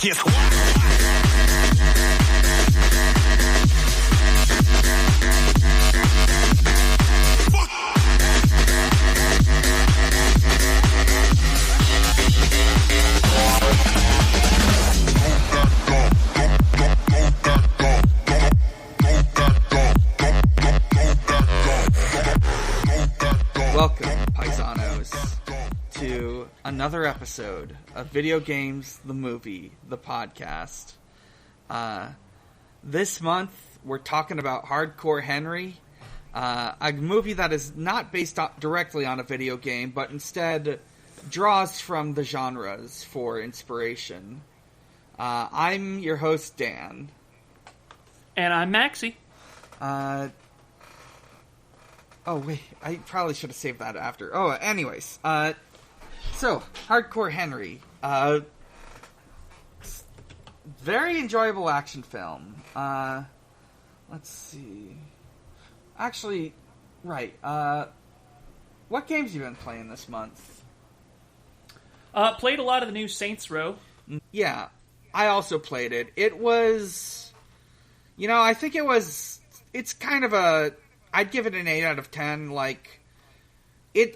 can't squat. Welcome, paisanos, to another episode of Video Games, the Movie, the podcast. This month, we're talking about Hardcore Henry, a movie that is not based directly on a video game, but instead draws from the genres for inspiration. I'm your host, Dan. And I'm Maxie. Oh, wait, I probably should have saved that after. Oh, anyways, so, Hardcore Henry, very enjoyable action film. Let's see. Actually, right, what games have you been playing this month? Played a lot of the new Saints Row. Yeah, I also played it. It was, I think it's kind of I'd give it an 8 out of 10,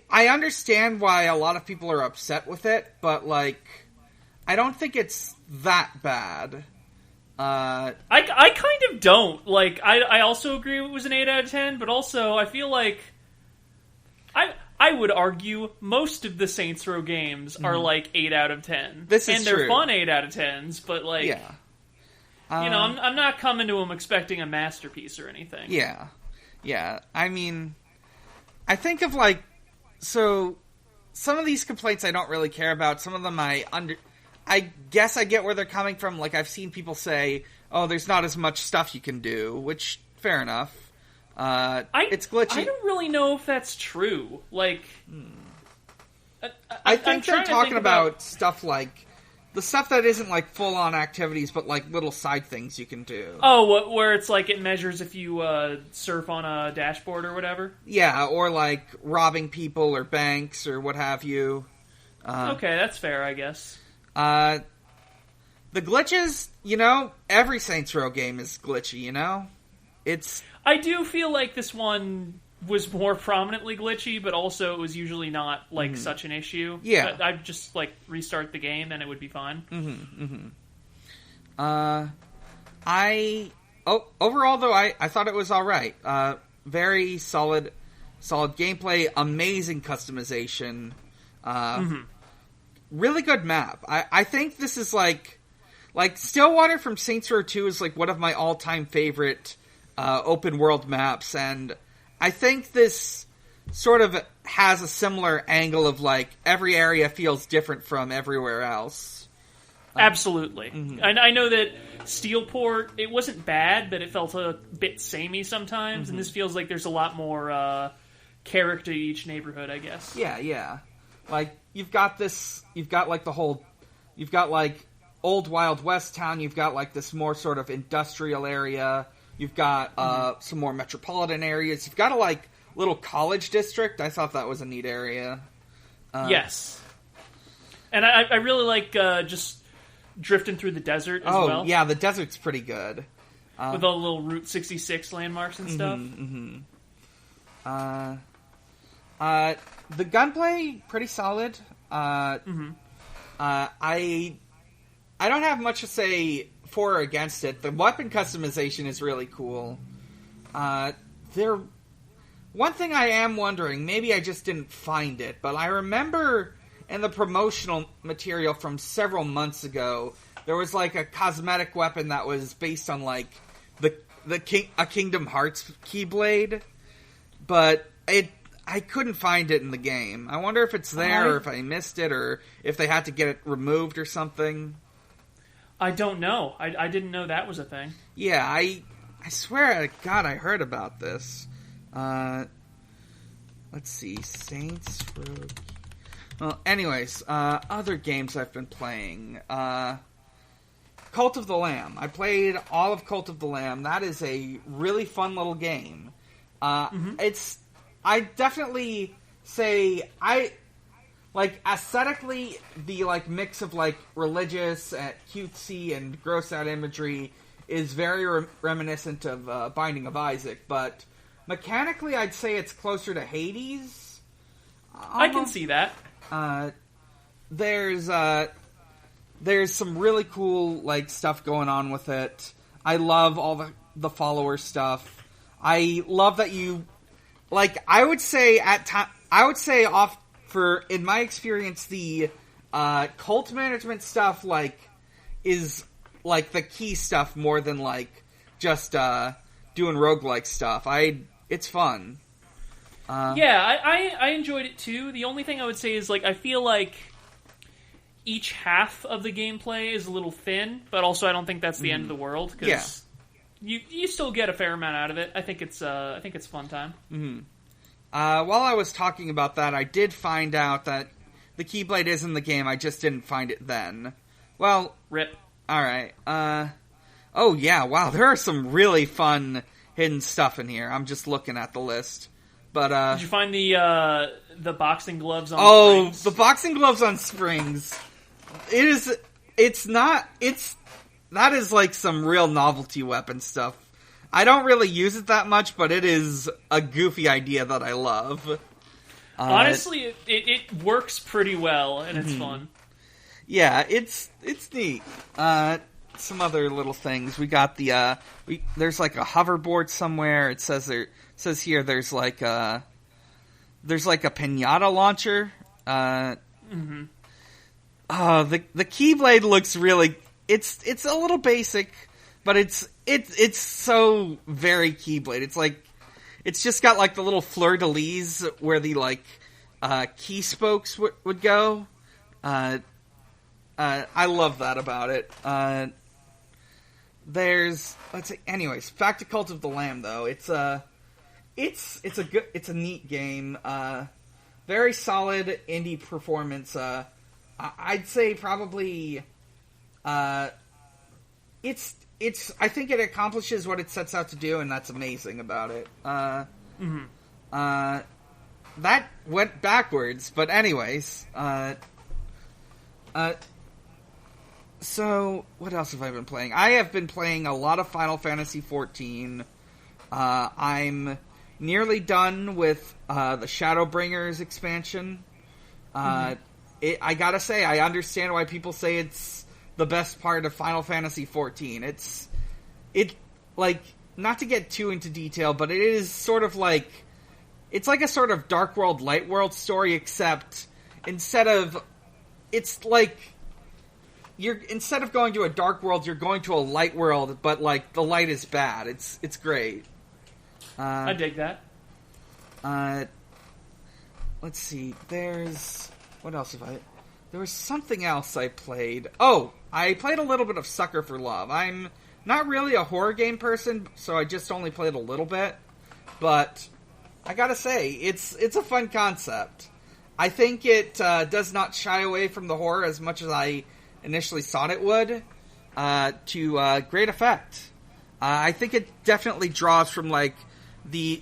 I understand why a lot of people are upset with it, but, I don't think it's that bad. I kind of don't. I also agree it was an 8 out of 10, but also I feel like I would argue most of the Saints Row games are 8 out of 10. This is and they're true. fun 8 out of 10s, but yeah. I'm not coming to them expecting a masterpiece or anything. Yeah. Yeah. I mean, I think of so some of these complaints I don't really care about. Some of them I guess I get where they're coming from. I've seen people say, "Oh, there's not as much stuff you can do," which fair enough. It's glitchy. I don't really know if that's true. I think they're talking about stuff the stuff that isn't full on activities, but little side things you can do. Oh, where it's it measures if you surf on a dashboard or whatever? Yeah, or robbing people or banks or what have you. Okay, that's fair, I guess. The glitches, every Saints Row game is glitchy, I do feel like this one was more prominently glitchy, but also it was usually not such an issue. Yeah, I'd just restart the game and it would be fine. Overall though, I thought it was all right. Very solid gameplay, amazing customization, really good map. I think this is Stillwater from Saints Row 2 is one of my all-time favorite open world maps, and I think this sort of has a similar angle of every area feels different from everywhere else. Absolutely. And I know that Steelport, it wasn't bad, but it felt a bit samey sometimes, and this feels like there's a lot more character to each neighborhood, I guess. Yeah. You've got Old Wild West Town, you've got this more sort of industrial area. You've got some more metropolitan areas. You've got a little college district. I thought that was a neat area. Yes, and I really like just drifting through the desert as well. Oh yeah, the desert's pretty good with all the little Route 66 landmarks and stuff. The gunplay pretty solid. I don't have much to say for or against it. The weapon customization is really cool. One thing I am wondering, maybe I just didn't find it, but I remember in the promotional material from several months ago, there was a cosmetic weapon that was based on a Kingdom Hearts Keyblade, but I couldn't find it in the game. I wonder if it's there, or if I missed it, or if they had to get it removed or something. I don't know. I didn't know that was a thing. Yeah, I swear to God I heard about this. Let's see, Saints Row. Well, anyways, other games I've been playing. Cult of the Lamb. I played all of Cult of the Lamb. That is a really fun little game. I definitely say like aesthetically, the like mix of like religious, cutesy, and gross out imagery is very reminiscent of Binding of Isaac, but mechanically, I'd say it's closer to Hades. I can see that. There's some really cool like stuff going on with it. I love all the follower stuff. I love that you like. I would say in my experience, the cult management stuff like is like the key stuff more than like just doing roguelike stuff. It's fun. I enjoyed it too. The only thing I would say is like I feel like each half of the gameplay is a little thin, but also I don't think that's the end of the world because you still get a fair amount out of it. I think it's fun time. Mm-hmm. While I was talking about that, I did find out that the Keyblade is in the game. I just didn't find it then. Well, rip. All right. Oh yeah. Wow. There are some really fun hidden stuff in here. I'm just looking at the list. But did you find the boxing gloves on springs? The boxing gloves on springs. That is like some real novelty weapon stuff. I don't really use it that much, but it is a goofy idea that I love. Honestly, it works pretty well, and it's fun. Yeah, it's neat. Some other little things. We got there's like a hoverboard somewhere. It says here there's like a pinata launcher. The Keyblade looks really. It's a little basic, but it's so very Keyblade. It's like it's just got like the little fleur de lis where the like key spokes would go. I love that about it. Anyways, back to Cult of the Lamb though. It's a neat game. Very solid indie performance. I'd say probably I think it accomplishes what it sets out to do, and that's amazing about it. That went backwards, but anyways. So, what else have I been playing? I have been playing a lot of Final Fantasy XIV. I'm nearly done with the Shadowbringers expansion. I gotta say, I understand why people say it's the best part of Final Fantasy XIV. It like, not to get too into detail, but it is sort of like, it's like a sort of Dark World, Light World story, except instead of going to a dark world, you're going to a light world, but like the light is bad. It's great. I dig that. Let's see. What else have I? There was something else I played. Oh, I played a little bit of Sucker for Love. I'm not really a horror game person, so I just only played a little bit. But I gotta say, it's a fun concept. I think it does not shy away from the horror as much as I initially thought it would, to great effect. I think it definitely draws from like the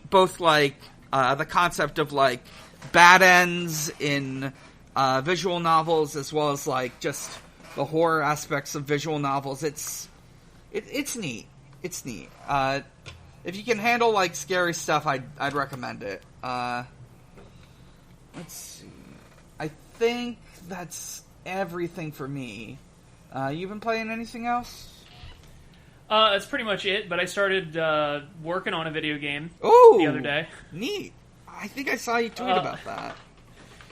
concept of like bad ends in visual novels, as well as like just the horror aspects of visual novels. It's neat. It's neat. If you can handle like scary stuff, I'd recommend it. Let's see. I think that's everything for me. You been playing anything else? That's pretty much it, but I started working on a video game the other day. Neat. I think I saw you tweet about that.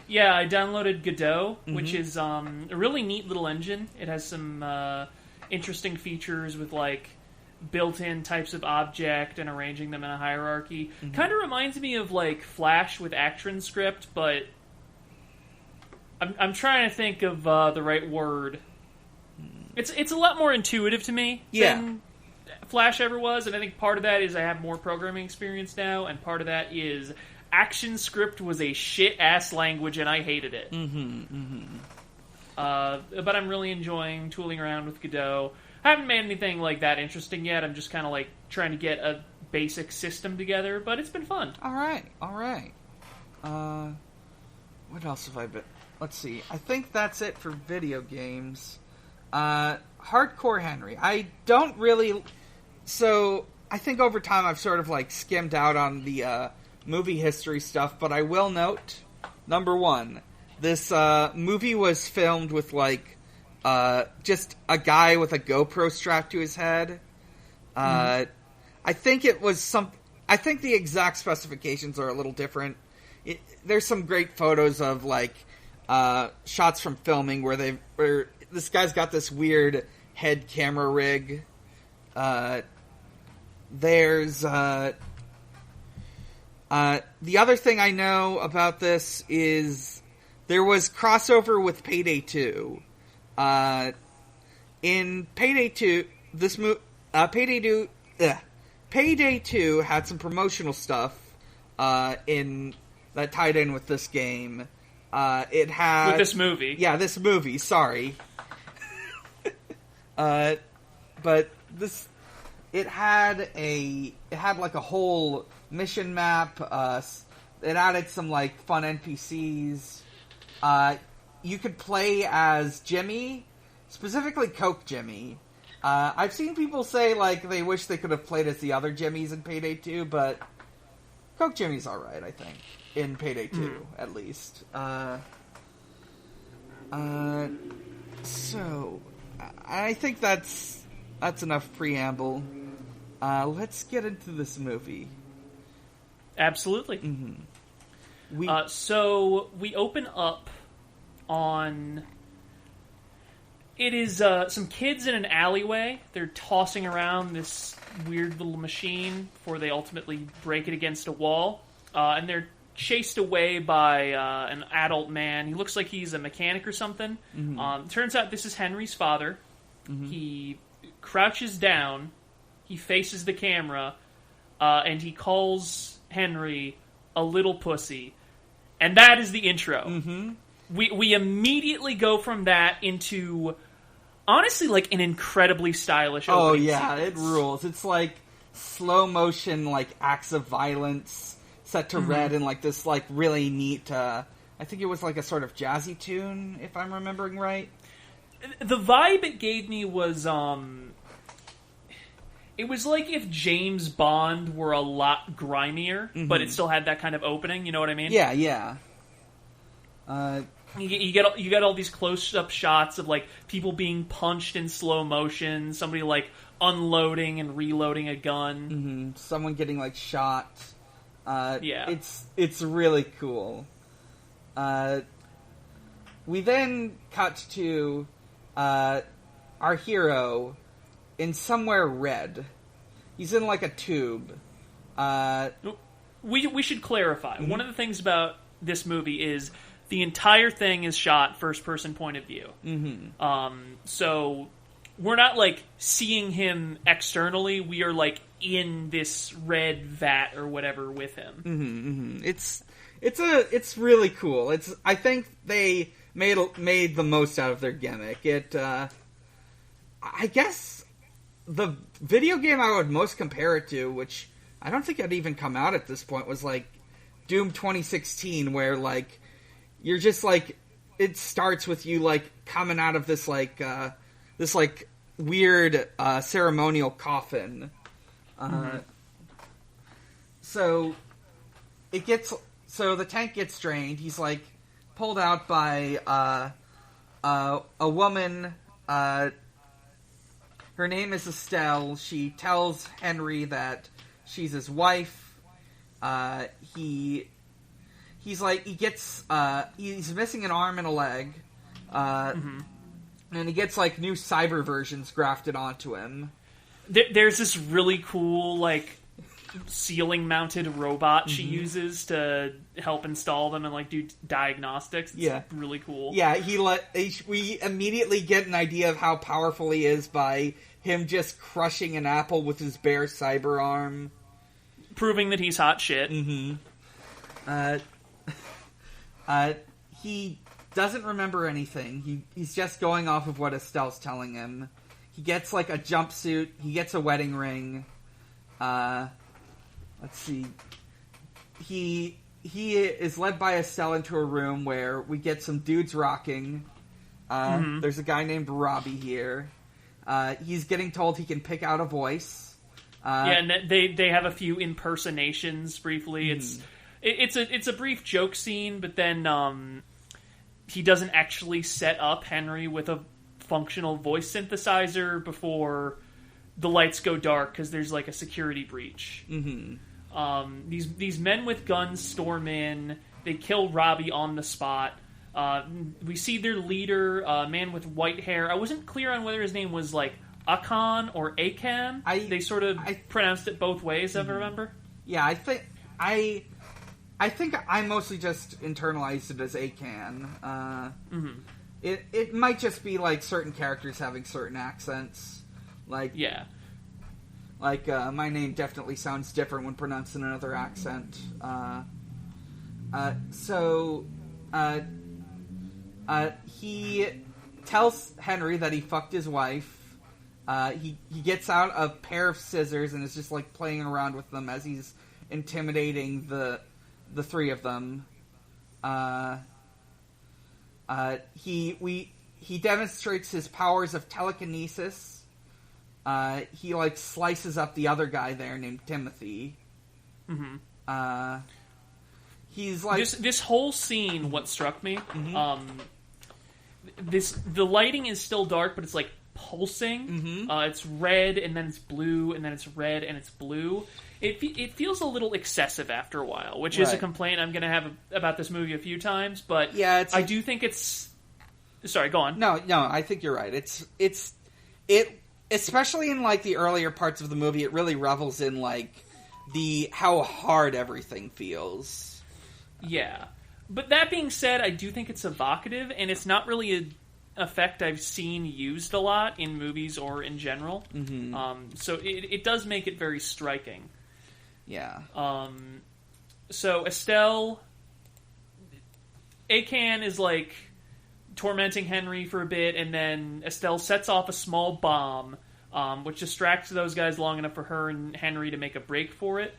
Yeah, I downloaded Godot, which is a really neat little engine. It has some interesting features with like built-in types of object and arranging them in a hierarchy. Kind of reminds me of like Flash with ActionScript, but I'm trying to think of the right word. It's a lot more intuitive to me than Flash ever was, and I think part of that is I have more programming experience now, and part of that is ActionScript was a shit-ass language, and I hated it. But I'm really enjoying tooling around with Godot. I haven't made anything like that interesting yet. I'm just kind of like trying to get a basic system together, but it's been fun. All right. What else have I been? let's see. I think that's it for video games. Hardcore Henry. I don't really... So, I think over time I've sort of, like, skimmed out on the movie history stuff, but I will note, number one, this movie was filmed with, like, just a guy with a GoPro strapped to his head. I think it was I think the exact specifications are a little different. There's some great photos of, like, shots from filming where this guy's got this weird head camera rig. There's the other thing I know about this is there was crossover with Payday 2. In Payday 2, Payday 2 had some promotional stuff that tied in with this game. It had... With this movie. Yeah, this movie, sorry. But this... It had like a whole mission map. It added some, like, fun NPCs. You could play as Jimmy, specifically Coke Jimmy. I've seen people say, like, they wish they could have played as the other Jimmys in Payday 2, but Coke Jimmy's alright, I think. In Payday 2, at least. So, I think that's enough preamble. Let's get into this movie. Absolutely. Mm-hmm. So, we open up on... It is some kids in an alleyway. They're tossing around this weird little machine before they ultimately break it against a wall. And they're chased away by an adult man. He looks like he's a mechanic or something. Mm-hmm. Turns out this is Henry's father. Mm-hmm. He crouches down. He faces the camera. And he calls Henry a little pussy. And that is the intro. Mm-hmm. We immediately go from that into... Honestly, like, an incredibly stylish opening sequence. It rules. It's like slow motion, like, acts of violence set to red and, like, this, like, really neat, I think it was like a sort of jazzy tune, if I'm remembering right. The vibe it gave me was, it was like if James Bond were a lot grimier, but it still had that kind of opening, you know what I mean? Yeah, yeah. You get all these close-up shots of, like, people being punched in slow motion, somebody, like, unloading and reloading a gun. Mm-hmm. Someone getting, like, shot. Yeah. It's really cool. We then cut to our hero in somewhere red. He's in, like, a tube. We should clarify. One of the things about this movie is... The entire thing is shot first-person point of view. Mm-hmm. So we're not, like, seeing him externally. We are, like, in this red vat or whatever with him. Mm-hmm, mm-hmm. It's really cool. I think they made the most out of their gimmick. I guess the video game I would most compare it to, which I don't think had even come out at this point, was, like, Doom 2016, where, like, you're just, like, it starts with you, like, coming out of this, like, weird, ceremonial coffin. So the tank gets drained. He's, like, pulled out by, a woman, her name is Estelle. She tells Henry that she's his wife. He's missing an arm and a leg, and he gets, like, new cyber versions grafted onto him. There's this really cool, like, ceiling-mounted robot she uses to help install them and, like, do diagnostics. It's really cool. Yeah, we immediately get an idea of how powerful he is by him just crushing an apple with his bare cyber arm. Proving that he's hot shit. He doesn't remember anything. He's just going off of what Estelle's telling him. He gets, like, a jumpsuit. He gets a wedding ring. Let's see. he is led by Estelle into a room where we get some dudes rocking. There's a guy named Robbie here. He's getting told he can pick out a voice. And they have a few impersonations briefly. It's a brief joke scene, but then he doesn't actually set up Henry with a functional voice synthesizer before the lights go dark because there's like a security breach. These men with guns storm in. They kill Robbie on the spot. We see their leader, a man with white hair. I wasn't clear on whether his name was like Akan or Akan. They sort of pronounced it both ways, if I remember. Yeah, I think I mostly just internalized it as Akan. It might just be like certain characters having certain accents. Like my name definitely sounds different when pronounced in another accent. He tells Henry that he fucked his wife. He gets out a pair of scissors and is just like playing around with them as he's intimidating the three of them. He demonstrates his powers of telekinesis. He like slices up the other guy there named Timothy. He's like this whole scene. What struck me, the lighting is still dark, but it's like pulsing. It's red and then it's blue and then it's red and it's blue. It feels a little excessive after a while, which is a complaint I'm going to have about this movie a few times. But yeah, I do think it's. Sorry, go on. No, I think you're right. It especially in like the earlier parts of the movie, it really revels in like how hard everything feels. Yeah, but that being said, I do think it's evocative, and it's not really an effect I've seen used a lot in movies or in general. So it does make it very striking. Yeah. So Estelle, Akan is like tormenting Henry for a bit, and then Estelle sets off a small bomb, which distracts those guys long enough for her and Henry to make a break for it.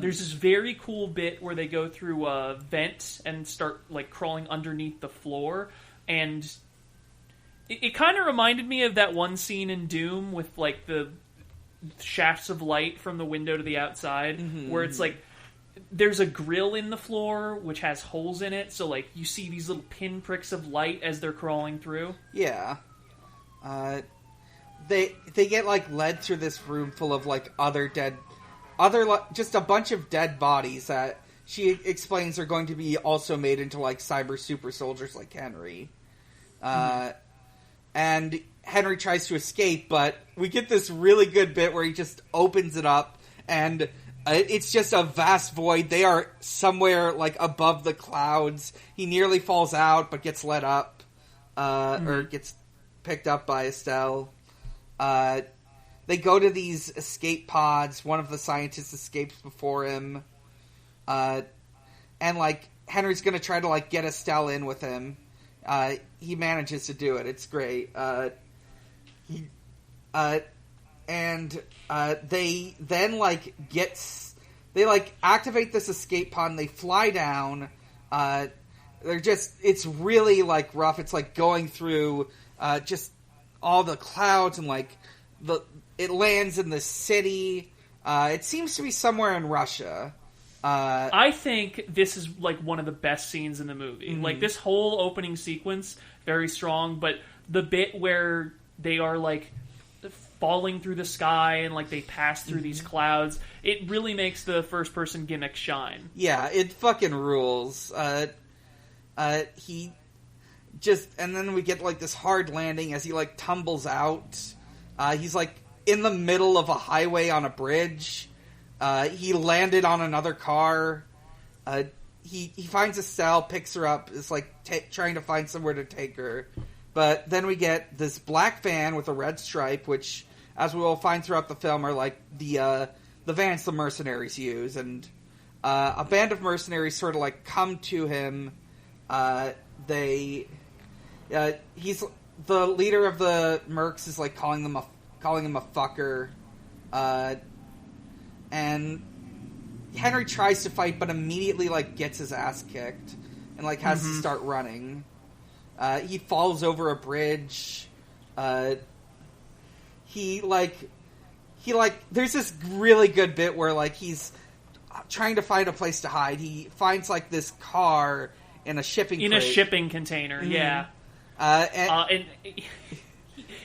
There's this very cool bit where they go through a vent and start like crawling underneath the floor, and it kind of reminded me of that one scene in Doom with like the shafts of light from the window to the outside, where it's like there's a grill in the floor which has holes in it, so like you see these little pinpricks of light as they're crawling through. Yeah. They get like led through this room full of like just a bunch of dead bodies that she explains are going to be also made into like cyber super soldiers like Henry. And Henry tries to escape, but we get this really good bit where he just opens it up and it's just a vast void. They are somewhere like above the clouds. He nearly falls out, but gets let up, or gets picked up by Estelle. They go to these escape pods. One of the scientists escapes before him. And, like, Henry's gonna try to, like, get Estelle in with him. He manages to do it. It's great. They then, like, they, like, activate this escape pod and they fly down. It's really, like, rough. It's, like, going through, just all the clouds and, like, it lands in the city. It seems to be somewhere in Russia. I think this is like one of the best scenes in the movie. Like this whole opening sequence, very strong. But the bit where they are like falling through the sky and like they pass through these clouds, it really makes the first person gimmick shine. Yeah, it fucking rules. And then we get like this hard landing as he like tumbles out. He's like in the middle of a highway on a bridge. He landed on another car. He finds Estelle, picks her up, is like trying to find somewhere to take her. But then we get this black van with a red stripe, which, as we will find throughout the film, are like the vans the mercenaries use. And a band of mercenaries sort of like come to him. He's the leader of the mercs is like calling him a fucker. And Henry tries to fight, but immediately, like, gets his ass kicked and, like, has to start running. He falls over a bridge. There's this really good bit where, like, he's trying to find a place to hide. He finds, like, this car in a shipping crate. In a shipping container, yeah. And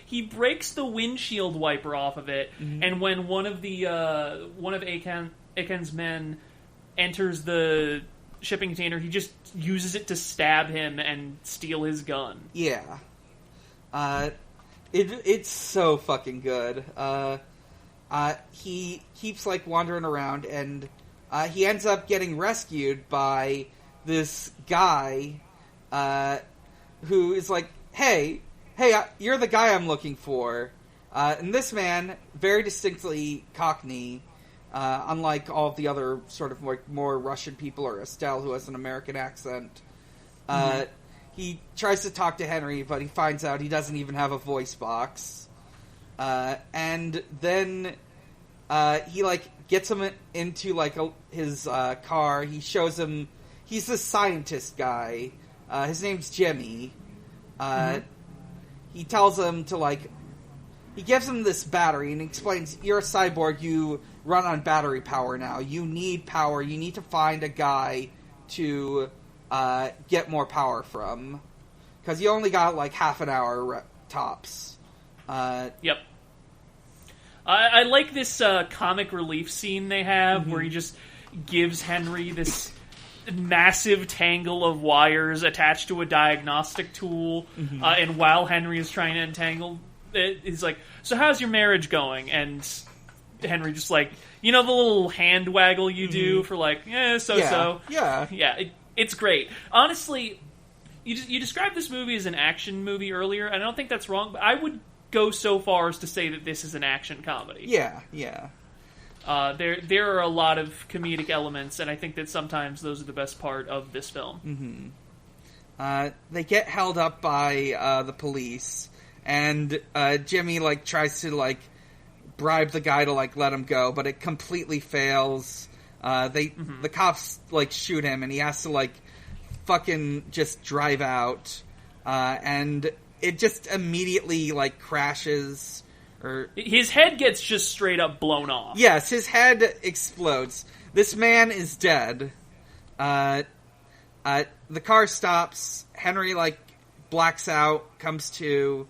he breaks the windshield wiper off of it, and when one of Aken's men enters the shipping container, he just uses it to stab him and steal his gun. Yeah. It's so fucking good. He keeps, like, wandering around, and he ends up getting rescued by this guy who is like, hey, you're the guy I'm looking for. And this man, very distinctly Cockney, unlike all of the other sort of like more Russian people, or Estelle, who has an American accent. He tries to talk to Henry, but he finds out he doesn't even have a voice box. And then he, like, gets him into, like, his car. He shows him... He's the scientist guy. His name's Jimmy. He tells him to, like... He gives him this battery and explains, you're a cyborg, you run on battery power now. You need power. You need to find a guy to get more power from. Because you only got, like, half an hour tops. Yep. I like this comic relief scene they have where he just gives Henry this massive tangle of wires attached to a diagnostic tool, and while Henry is trying to untangle it, he's like, so how's your marriage going? And Henry just, like, you know the little hand waggle you do for, like, so-so? Yeah, it's great. Honestly, you described this movie as an action movie earlier, and I don't think that's wrong, but I would go so far as to say that this is an action comedy. Yeah. There are a lot of comedic elements, and I think that sometimes those are the best part of this film. They get held up by the police, and Jimmy, like, tries to, like, bribe the guy to, like, let him go, but it completely fails. The cops, like, shoot him, and he has to, like, fucking just drive out, and it just immediately, like, crashes. Or his head gets just straight up blown off. Yes, his head explodes. This man is dead. The car stops. Henry, like, blacks out, comes to.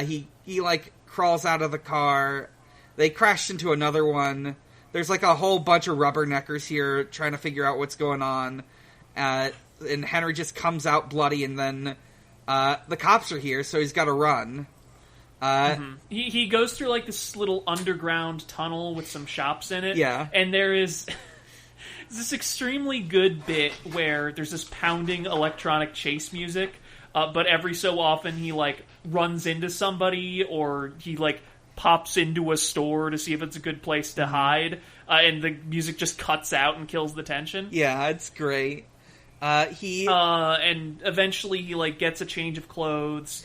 He like, crawls out of the car. They crash into another one. There's, like, a whole bunch of rubberneckers here trying to figure out what's going on. And Henry just comes out bloody, and then the cops are here, so he's got to run. He goes through, like, this little underground tunnel with some shops in it. Yeah. And there is this extremely good bit where there's this pounding electronic chase music, but every so often he, like, runs into somebody, or he, like, pops into a store to see if it's a good place to hide, and the music just cuts out and kills the tension. Yeah, it's great. And eventually he, like, gets a change of clothes.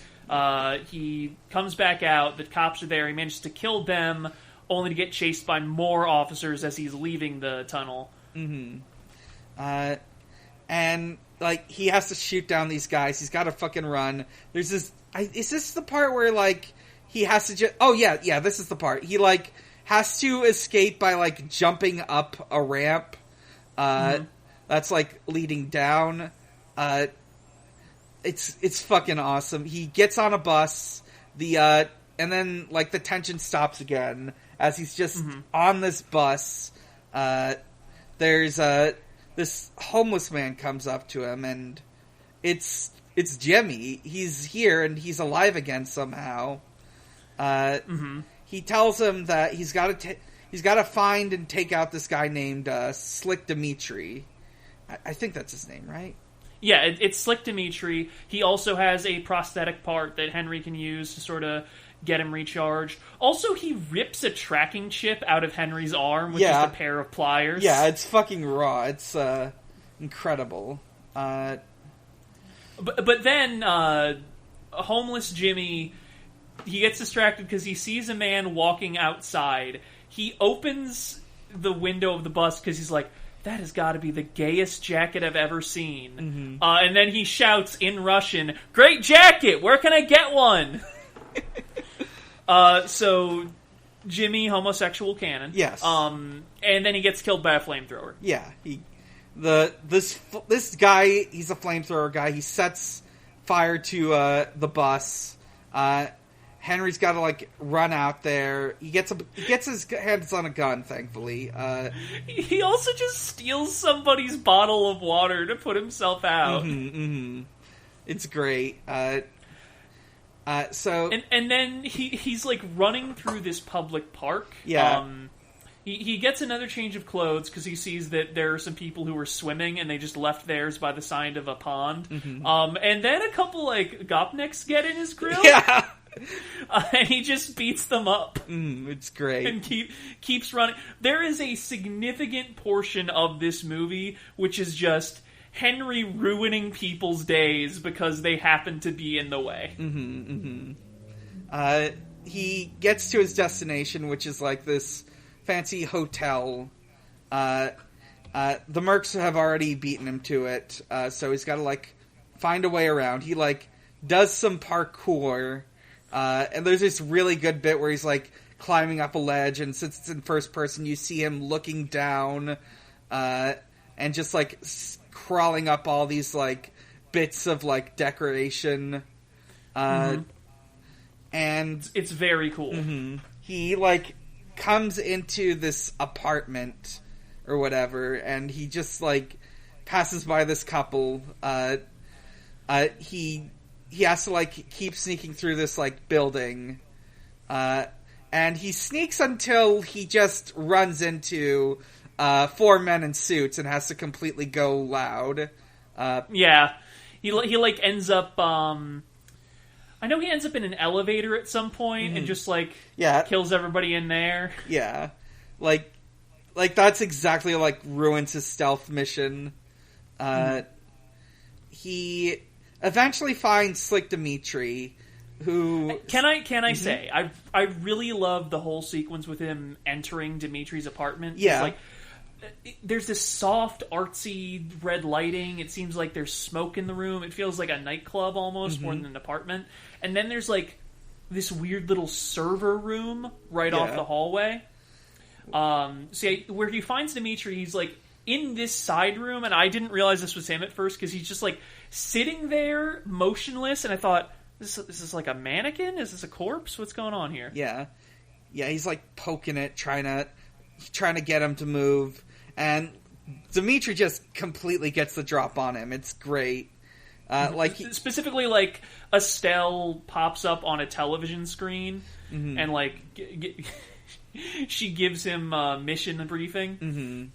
He comes back out, the cops are there, he manages to kill them, only to get chased by more officers as he's leaving the tunnel. And, like, he has to shoot down these guys, he's gotta fucking run. There's this... is this the part where, like, he has to just... Oh, yeah, this is the part. He, like, has to escape by, like, jumping up a ramp, that's, like, leading down. It's fucking awesome. He gets on a bus, and then, like, the tension stops again as he's just on this bus. There's this homeless man comes up to him, and it's Jimmy. He's here and he's alive again somehow. He tells him that he's got to find and take out this guy named Slick Dimitri. I think that's his name, right? Yeah, it's Slick Dimitri. He also has a prosthetic part that Henry can use to sort of get him recharged. Also, he rips a tracking chip out of Henry's arm with just a pair of pliers. Yeah, it's fucking raw. It's incredible. But then, homeless Jimmy, he gets distracted because he sees a man walking outside. He opens the window of the bus because he's like, that has got to be the gayest jacket I've ever seen. And then he shouts in Russian, "Great jacket! Where can I get one?" So Jimmy, homosexual canon. Yes. And then he gets killed by a flamethrower. Yeah. This guy, he's a flamethrower guy. He sets fire to the bus. Henry's got to like run out there. He gets his hands on a gun, thankfully. He also just steals somebody's bottle of water to put himself out. It's great. So and then he's like running through this public park. Yeah. He gets another change of clothes because he sees that there are some people who are swimming and they just left theirs by the side of a pond. And then a couple like gopniks get in his grill. Yeah. And he just beats them up. It's great. And keeps running. There is a significant portion of this movie which is just Henry ruining people's days because they happen to be in the way. He gets to his destination, which is like this fancy hotel. The mercs have already beaten him to it, so he's got to like find a way around. He like does some parkour. And there's this really good bit where he's like climbing up a ledge, and since it's in first person, you see him looking down, and just like crawling up all these like bits of like decoration. And it's very cool. He like comes into this apartment or whatever, and he just like passes by this couple. He has to, like, keep sneaking through this, like, building. And he sneaks until he just runs into 4 men in suits and has to completely go loud. Yeah. He like, ends up, I know he ends up in an elevator at some point and just, like, kills everybody in there. Yeah. Like, that's exactly, like, ruins his stealth mission. He eventually finds Slick Dimitri, who... Can I say, I really love the whole sequence with him entering Dimitri's apartment. Yeah. It's like, there's this soft, artsy red lighting. It seems like there's smoke in the room. It feels like a nightclub almost, more than an apartment. And then there's, like, this weird little server room right off the hallway. Where he finds Dimitri, he's, like, in this side room, and I didn't realize this was him at first, because he's just, like, sitting there, motionless, and I thought, is this like a mannequin? Is this a corpse? What's going on here? Yeah, he's like poking it, trying to get him to move, and Dimitri just completely gets the drop on him. It's great. Specifically, like, Estelle pops up on a television screen, and like she gives him a mission briefing.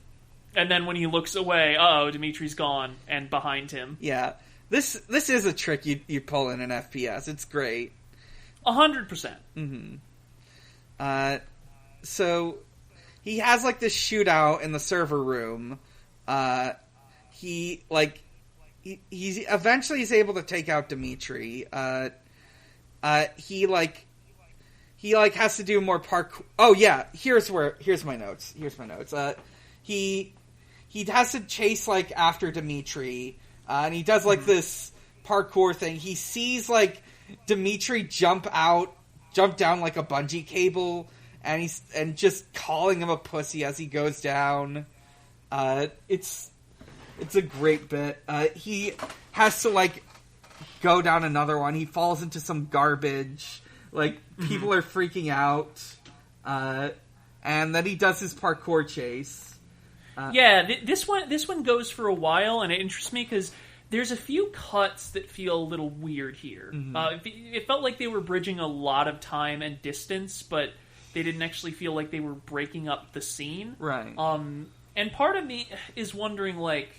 And then when he looks away, Dimitri's gone, and behind him. Yeah. This is a trick you pull in an FPS. It's great. 100%. So, he has, like, this shootout in the server room. He eventually is able to take out Dimitri. He has to do more parkour. Oh, yeah. Here's my notes. He has to chase, like, after Dimitri, and he does, like, this parkour thing. He sees, like, Dimitri jump down, like, a bungee cable, and just calling him a pussy as he goes down. It's a great bit. He has to, like, go down another one. He falls into some garbage. Like, people are freaking out. And then he does his parkour chase. This one goes for a while, and it interests me because there's a few cuts that feel a little weird here. It felt like they were bridging a lot of time and distance, but they didn't actually feel like they were breaking up the scene. Right. And part of me is wondering, like,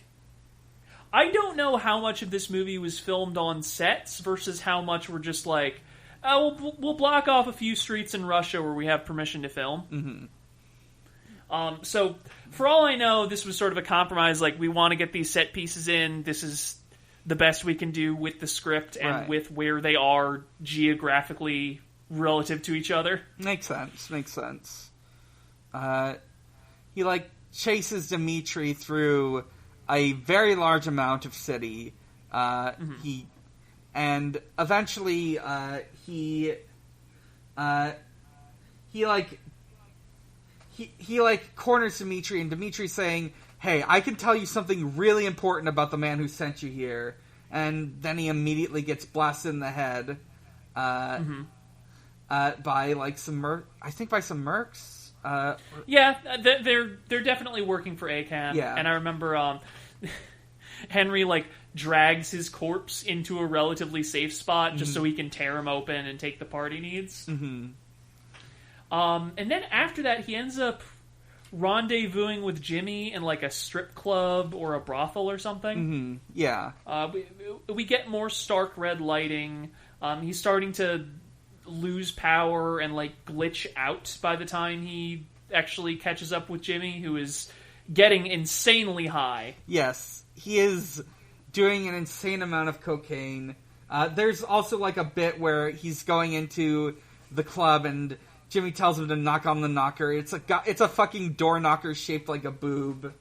I don't know how much of this movie was filmed on sets versus how much were just like, we'll block off a few streets in Russia where we have permission to film. So, for all I know, this was sort of a compromise, like, we want to get these set pieces in, this is the best we can do with the script and with where they are geographically relative to each other. Makes sense. he like chases Dimitri through a very large amount of city. He and eventually he corners Dimitri, and Dimitri's saying, "Hey, I can tell you something really important about the man who sent you here." And then he immediately gets blasted in the head by like some I think by some mercs. Yeah, they're definitely working for ACAN. Yeah. And I remember Henry like drags his corpse into a relatively safe spot just so he can tear him open and take the part he needs. And then after that, he ends up rendezvousing with Jimmy in like a strip club or a brothel or something. Yeah. We get more stark red lighting. He's starting to lose power and like glitch out by the time he actually catches up with Jimmy, who is getting insanely high. Yes, he is doing an insane amount of cocaine. There's also like a bit where he's going into the club and Jimmy tells him to knock on the knocker. It's a fucking door knocker shaped like a boob.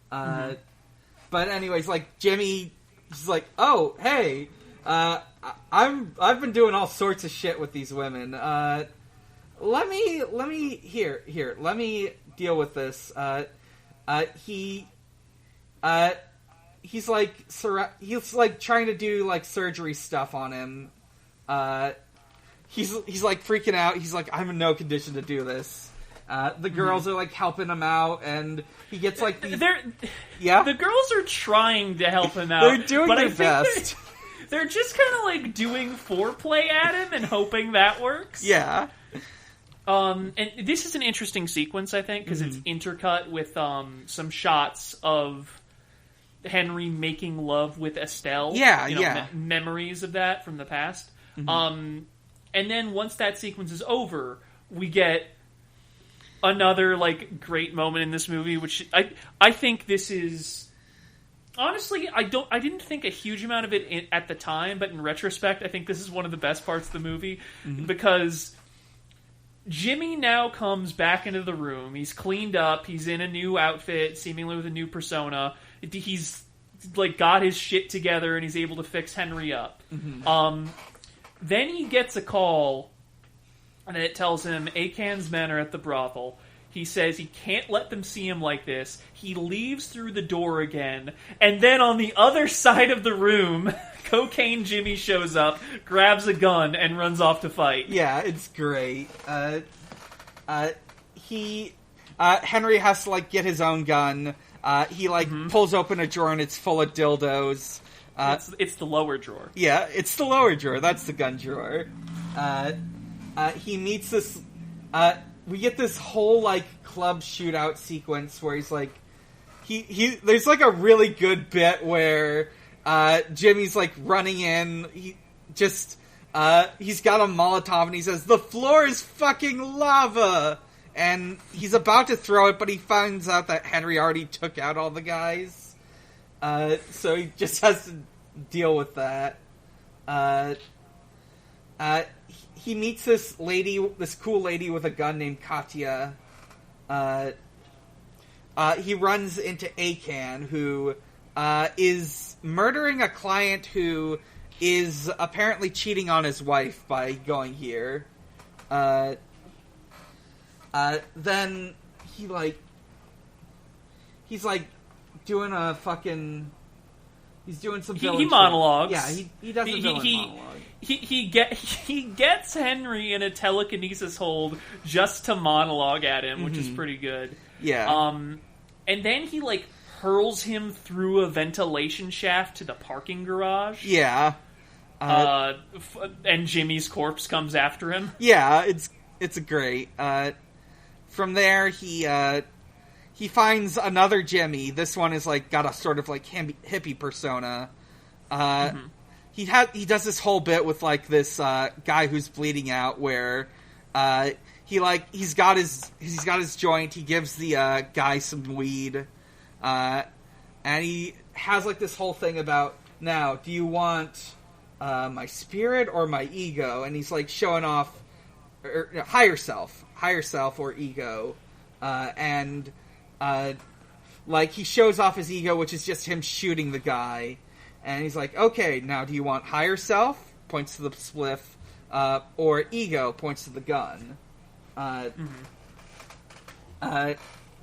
But anyways, like Jimmy, he's like, "Oh, hey, I've been doing all sorts of shit with these women. Let me deal with this." He's like trying to do like surgery stuff on him. He's like freaking out. He's like, "I'm in no condition to do this." The girls are like helping him out, and he gets like these... The girls are trying to help him out. They're doing their best. They're just kind of like doing foreplay at him and hoping that works. Yeah. And this is an interesting sequence, I think, because it's intercut with some shots of Henry making love with Estelle. Yeah, memories of that from the past. And then once that sequence is over, we get another like great moment in this movie, which I think this is honestly I didn't think a huge amount of it at the time, but in retrospect, I think this is one of the best parts of the movie because Jimmy now comes back into the room. He's cleaned up. He's in a new outfit, seemingly with a new persona. He's like got his shit together and he's able to fix Henry up. Then he gets a call, and it tells him Akan's men are at the brothel. He says he can't let them see him like this. He leaves through the door again, and then on the other side of the room, Cocaine Jimmy shows up, grabs a gun, and runs off to fight. Yeah, it's great. Henry has to like get his own gun. He like pulls open a drawer and it's full of dildos. It's the lower drawer. Yeah, it's the lower drawer. That's the gun drawer. He meets this... we get this whole, like, club shootout sequence where he's, like... There's, like, a really good bit where Jimmy's, like, running in. He's got a Molotov and he says, "The floor is fucking lava!" And he's about to throw it, but he finds out that Henry already took out all the guys. So he just has to deal with that. He meets this cool lady with a gun named Katya. He runs into Akan, who is murdering a client who is apparently cheating on his wife by going here. Then he's doing a fucking... He's doing some villain He monologues. Yeah, he does a villain monologue. He gets Henry in a telekinesis hold just to monologue at him, which is pretty good. Yeah. And then he, like, hurls him through a ventilation shaft to the parking garage. Yeah. And Jimmy's corpse comes after him. Yeah, it's great. From there, he finds another Jimmy. This one is like got a sort of like hippie persona. He does this whole bit with like this guy who's bleeding out, where he's got his joint. He gives the guy some weed, and he has like this whole thing about, now, do you want my spirit or my ego? And he's like showing off higher self or ego, and Like, he shows off his ego, which is just him shooting the guy. And he's like, okay, now do you want higher self? Points to the spliff. Or ego, points to the gun.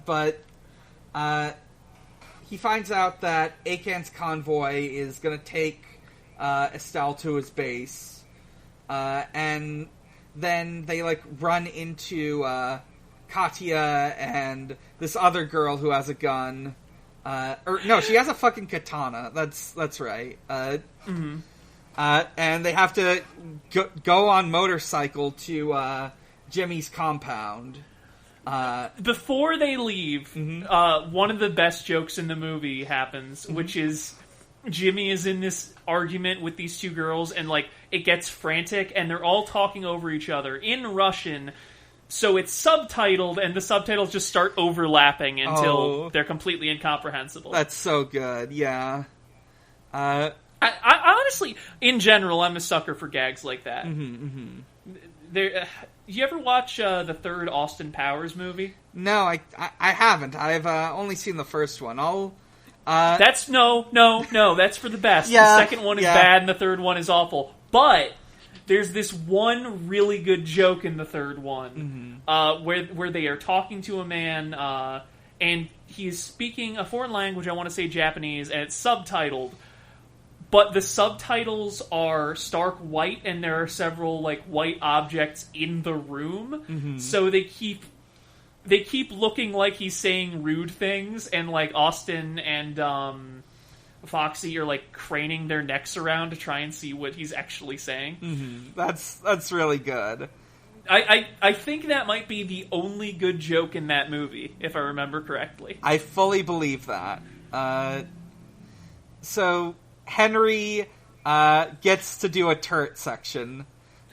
But he finds out that Akan's convoy is going to take Estelle to his base. And then they, like, run into Katya and this other girl who has a gun. Or no, she has a fucking katana. That's right. And they have to go on motorcycle to Jimmy's compound. Before they leave, one of the best jokes in the movie happens, which is Jimmy is in this argument with these two girls, and like it gets frantic, and they're all talking over each other in Russian. So it's subtitled, and the subtitles just start overlapping until they're completely incomprehensible. That's so good, yeah. I honestly, in general, I'm a sucker for gags like that. You ever watch the third Austin Powers movie? No, I haven't. I've only seen the first one. That's no, that's for the best. Yeah, the second one is bad, and the third one is awful. But there's this one really good joke in the third one, where they are talking to a man, and he's speaking a foreign language, I want to say Japanese, and it's subtitled, but the subtitles are stark white, and there are several, like, white objects in the room, so they keep looking like he's saying rude things, and, like, Austin and, Foxy are, like, craning their necks around to try and see what he's actually saying. That's really good. I think that might be the only good joke in that movie, if I remember correctly. I fully believe that. So Henry gets to do a turret section.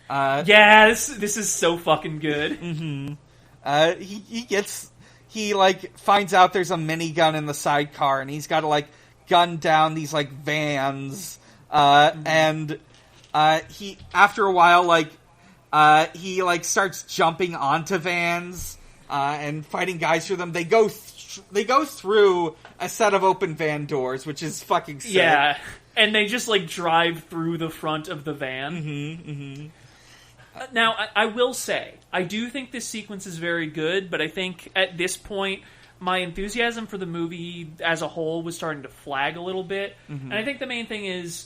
This is so fucking good. He like finds out there's a minigun in the sidecar, and he's got to like gun down these like vans, and he after a while he like starts jumping onto vans and fighting guys through them. They go through a set of open van doors, which is fucking sick. Yeah, and they just like drive through the front of the van. Now, I will say, I do think this sequence is very good, but I think at this point, my enthusiasm for the movie as a whole was starting to flag a little bit. And I think the main thing is,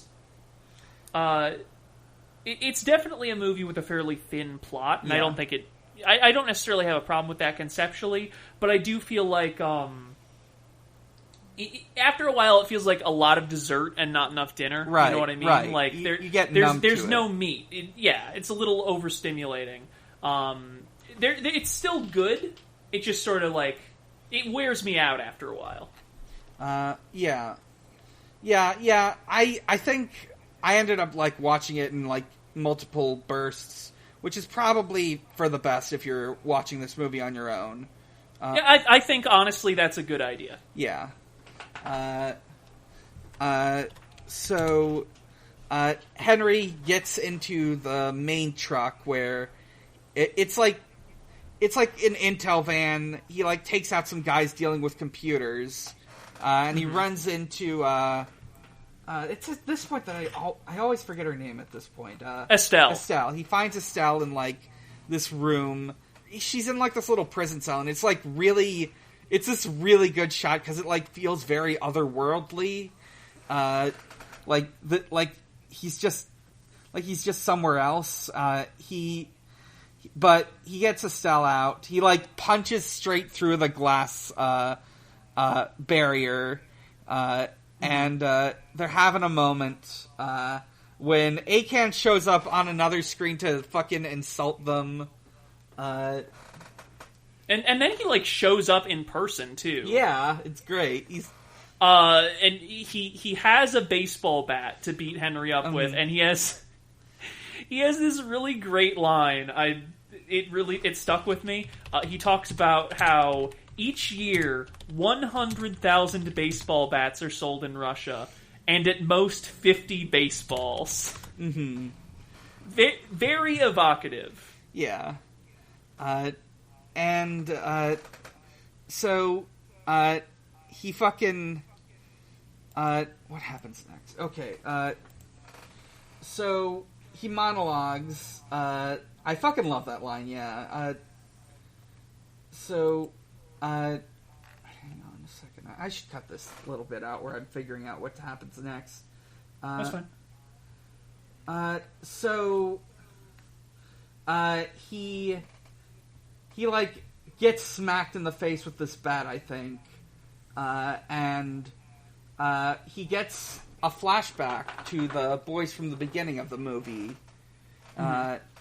it's definitely a movie with a fairly thin plot, and I don't think I don't necessarily have a problem with that conceptually, but I do feel like, after a while, it feels like a lot of dessert and not enough dinner. Right, you know what I mean? right. Like you get numb there's to no it. meat. It's a little overstimulating. It's still good. It just sort of like it wears me out after a while. Yeah. I think I ended up like watching it in like multiple bursts, which is probably for the best if you're watching this movie on your own. I think honestly that's a good idea. Yeah. So Henry gets into the main truck where it's like an Intel van. He like takes out some guys dealing with computers, and he runs into it's at this point that I always forget her name at this point. Estelle. He finds Estelle in like this room. She's in like this little prison cell, and it's like really. It's this really good shot because it like feels very otherworldly, he's just somewhere else. But he gets Estelle out. He like punches straight through the glass barrier, and they're having a moment when Akan shows up on another screen to fucking insult them. And then he like shows up in person too. Yeah, it's great. And he has a baseball bat to beat Henry up with, and he has this really great line. It stuck with me. He talks about how each year 100,000 baseball bats are sold in Russia, and at most 50 baseballs. Very evocative. Yeah. So he fucking, what happens next? Okay, so he monologues, I fucking love that line, yeah. Hang on a second. I should cut this little bit out where I'm figuring out what happens next. That's fine. He like gets smacked in the face with this bat, I think, and he gets a flashback to the boys from the beginning of the movie.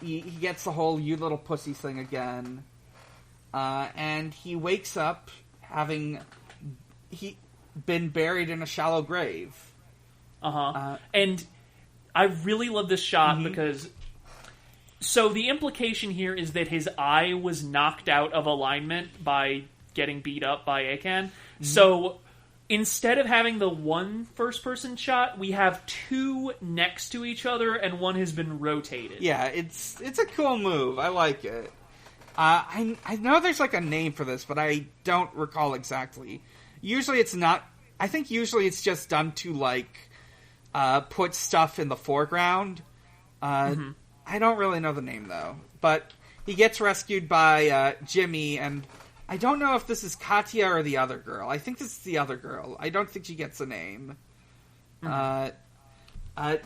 He gets the whole "you little pussy" thing again, and he wakes up having been buried in a shallow grave. And I really love this shot because... So the implication here is that his eye was knocked out of alignment by getting beat up by Akan. So instead of having the one first-person shot, we have two next to each other, and one has been rotated. Yeah, it's a cool move. I like it. I know there's like a name for this, but I don't recall exactly. Usually it's not... I think usually it's just done to, like, put stuff in the foreground. I don't really know the name, though. But he gets rescued by Jimmy, and I don't know if this is Katya or the other girl. I think this is the other girl. I don't think she gets a name.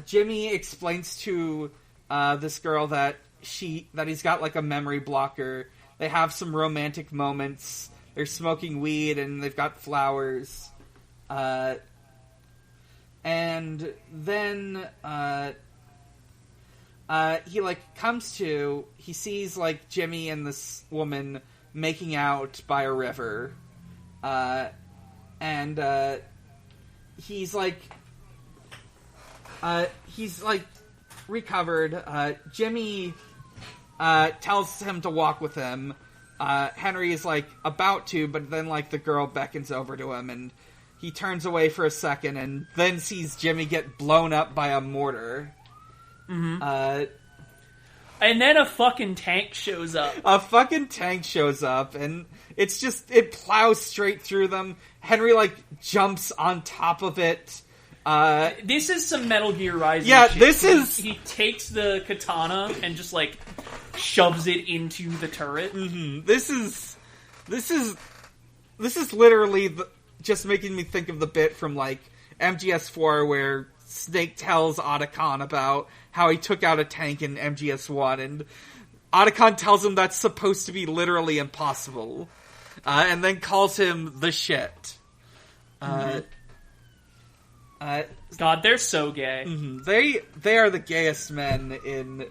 Jimmy explains to this girl that he's got, like, a memory blocker. They have some romantic moments. They're smoking weed, and they've got flowers. And then... he, like, he sees, like, Jimmy and this woman making out by a river, and, he's, like, recovered. Jimmy, tells him to walk with him. Henry is, like, about to, but then, like, the girl beckons over to him, and he turns away for a second, and then sees Jimmy get blown up by a mortar. And then a fucking tank shows up. And it plows straight through them. Henry, like, jumps on top of it. This is some Metal Gear Rising shit. He takes the katana and just, like, shoves it into the turret. This is literally just making me think of the bit from, like, MGS4 where Snake tells Otacon about how he took out a tank in MGS1, and Otacon tells him that's supposed to be literally impossible, and then calls him the shit. God, they're so gay. They are the gayest men in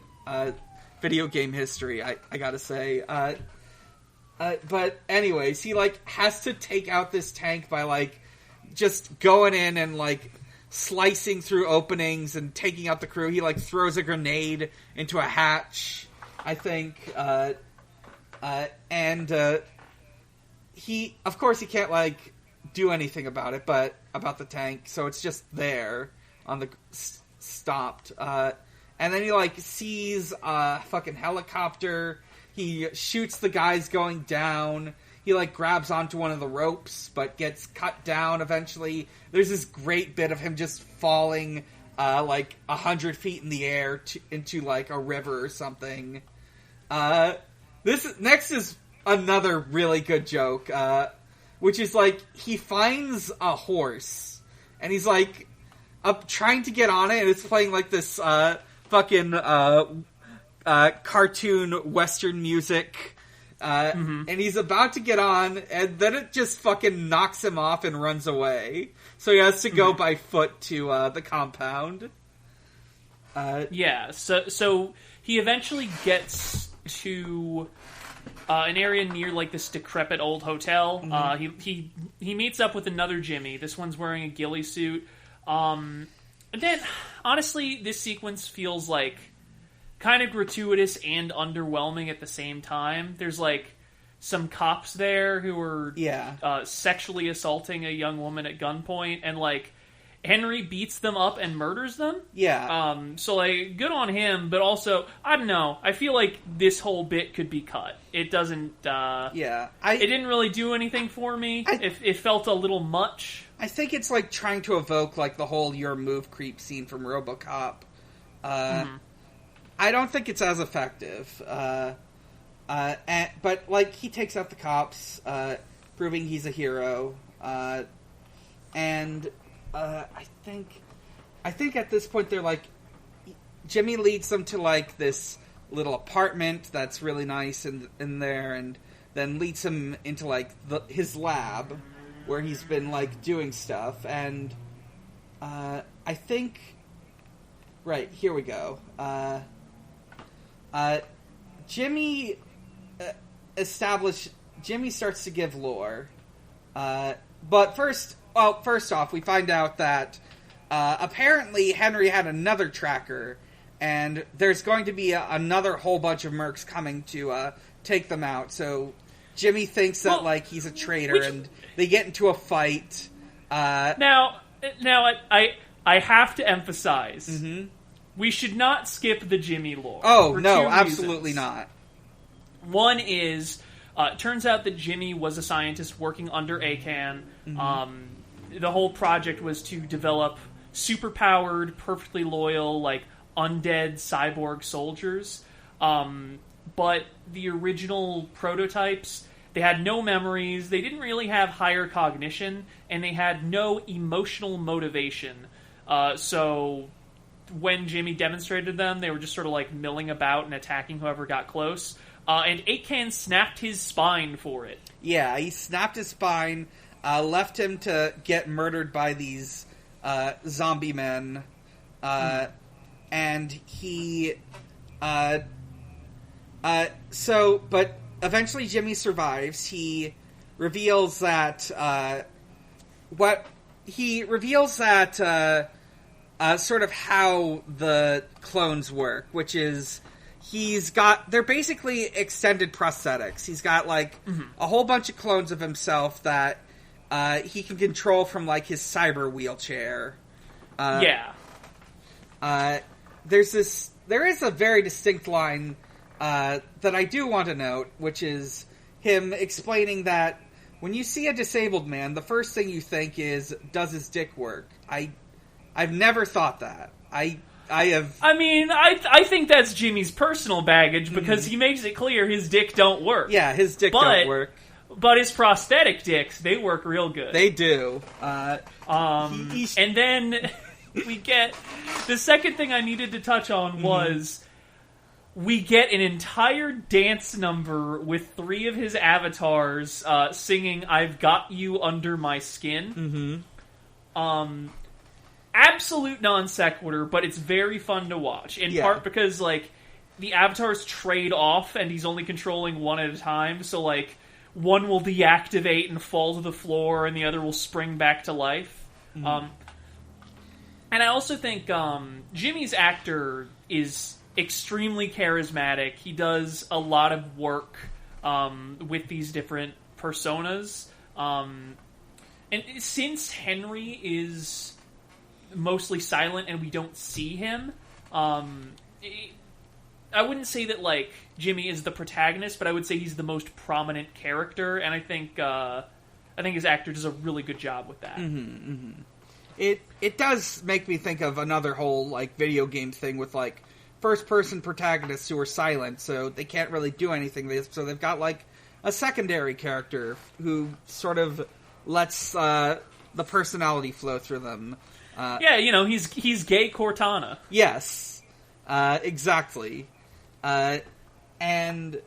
video game history, I gotta say. But anyways, he, like, has to take out this tank by, like, just going in and, like, slicing through openings and taking out the crew. He, like, throws a grenade into a hatch, I think. He, of course, he can't, like, do anything about it, but about the tank, so it's just there on the stopped. And then he, like, sees a fucking helicopter. He shoots the guys going down. He, like, grabs onto one of the ropes, but gets cut down eventually. There's this great bit of him just falling, like, 100 feet in the air into, like, a river or something. This next is another really good joke, which is, like, he finds a horse, and he's, like, trying to get on it, and it's playing, like, this, fucking, cartoon western music. And he's about to get on, and then it just fucking knocks him off and runs away. So he has to go by foot to the compound. So he eventually gets to an area near, like, this decrepit old hotel. He meets up with another Jimmy. This one's wearing a ghillie suit. And then, honestly, this sequence feels like kind of gratuitous and underwhelming at the same time. There's, like, some cops there who are sexually assaulting a young woman at gunpoint, and, like, Henry beats them up and murders them. Yeah. So, like, good on him, but also, I don't know, I feel like this whole bit could be cut. It doesn't, it didn't really do anything for me. It felt a little much. I think it's, like, trying to evoke, like, the whole your move creep scene from RoboCop. I don't think it's as effective. But, like, he takes out the cops, proving he's a hero. And I think at this point they're like, Jimmy leads them to like this little apartment that's really nice in there, and then leads him into like his lab where he's been like doing stuff. And I think right here we go. Jimmy starts to give lore, but first off, we find out that apparently Henry had another tracker, and there's going to be another whole bunch of mercs coming to take them out. So Jimmy thinks that like he's a traitor, and they get into a fight. Now, I have to emphasize, we should not skip the Jimmy lore. Oh for no, two absolutely reasons. not. One is, it turns out that Jimmy was a scientist working under ACAN. The whole project was to develop superpowered, perfectly loyal, like, undead cyborg soldiers. But the original prototypes, they had no memories, they didn't really have higher cognition, and they had no emotional motivation. So when Jimmy demonstrated them, they were just sort of, like, milling about and attacking whoever got close. And ACAN snapped his spine for it. Yeah, he snapped his spine, left him to get murdered by these zombie men, and he... but eventually Jimmy survives. He reveals that... sort of how the clones work, which is... they're basically extended prosthetics. He's got, like, a whole bunch of clones of himself that he can control from, like, his cyber wheelchair. There is a very distinct line that I do want to note, which is him explaining that when you see a disabled man, the first thing you think is, does his dick work? I've never thought that. I think that's Jimmy's personal baggage, because he makes it clear his dick don't work. Yeah, his dick don't work. But his prosthetic dicks, they work real good. They do. And then we get... The second thing I needed to touch on was... We get an entire dance number with 3 of his avatars singing "I've Got You Under My Skin." Absolute non sequitur, but it's very fun to watch. In part because, like, the avatars trade off and he's only controlling one at a time, so, like, one will deactivate and fall to the floor and the other will spring back to life. And I also think Jimmy's actor is extremely charismatic. He does a lot of work with these different personas. And since Henry is mostly silent and we don't see him, I wouldn't say that, like, Jimmy is the protagonist, but I would say he's the most prominent character, and I think his actor does a really good job with that. It does make me think of another whole, like, video game thing with, like, first-person protagonists who are silent, so they can't really do anything. So they've got, like, a secondary character who sort of lets the personality flow through them. He's gay Cortana. Yes, exactly. And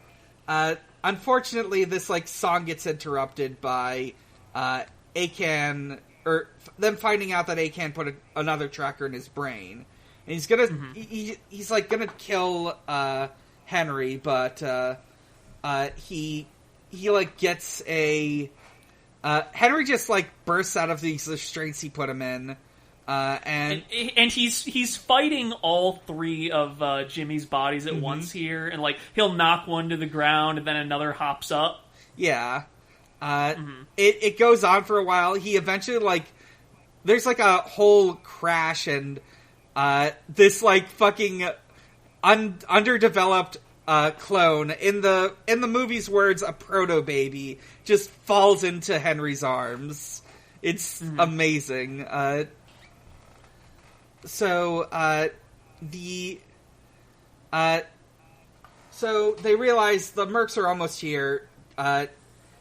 unfortunately, this, like, song gets interrupted by ACAN, or them finding out that ACAN put another tracker in his brain. And he's gonna, he's like gonna kill Henry, but he like gets a Henry just like bursts out of these restraints he put him in, and he's fighting all 3 of Jimmy's bodies at once here, and like he'll knock one to the ground and then another hops up. Yeah, it goes on for a while. He eventually like there's like a whole crash, and this like fucking underdeveloped clone, in the movie's words, a proto baby, just falls into Henry's arms. It's amazing. So they realize the mercs are almost here.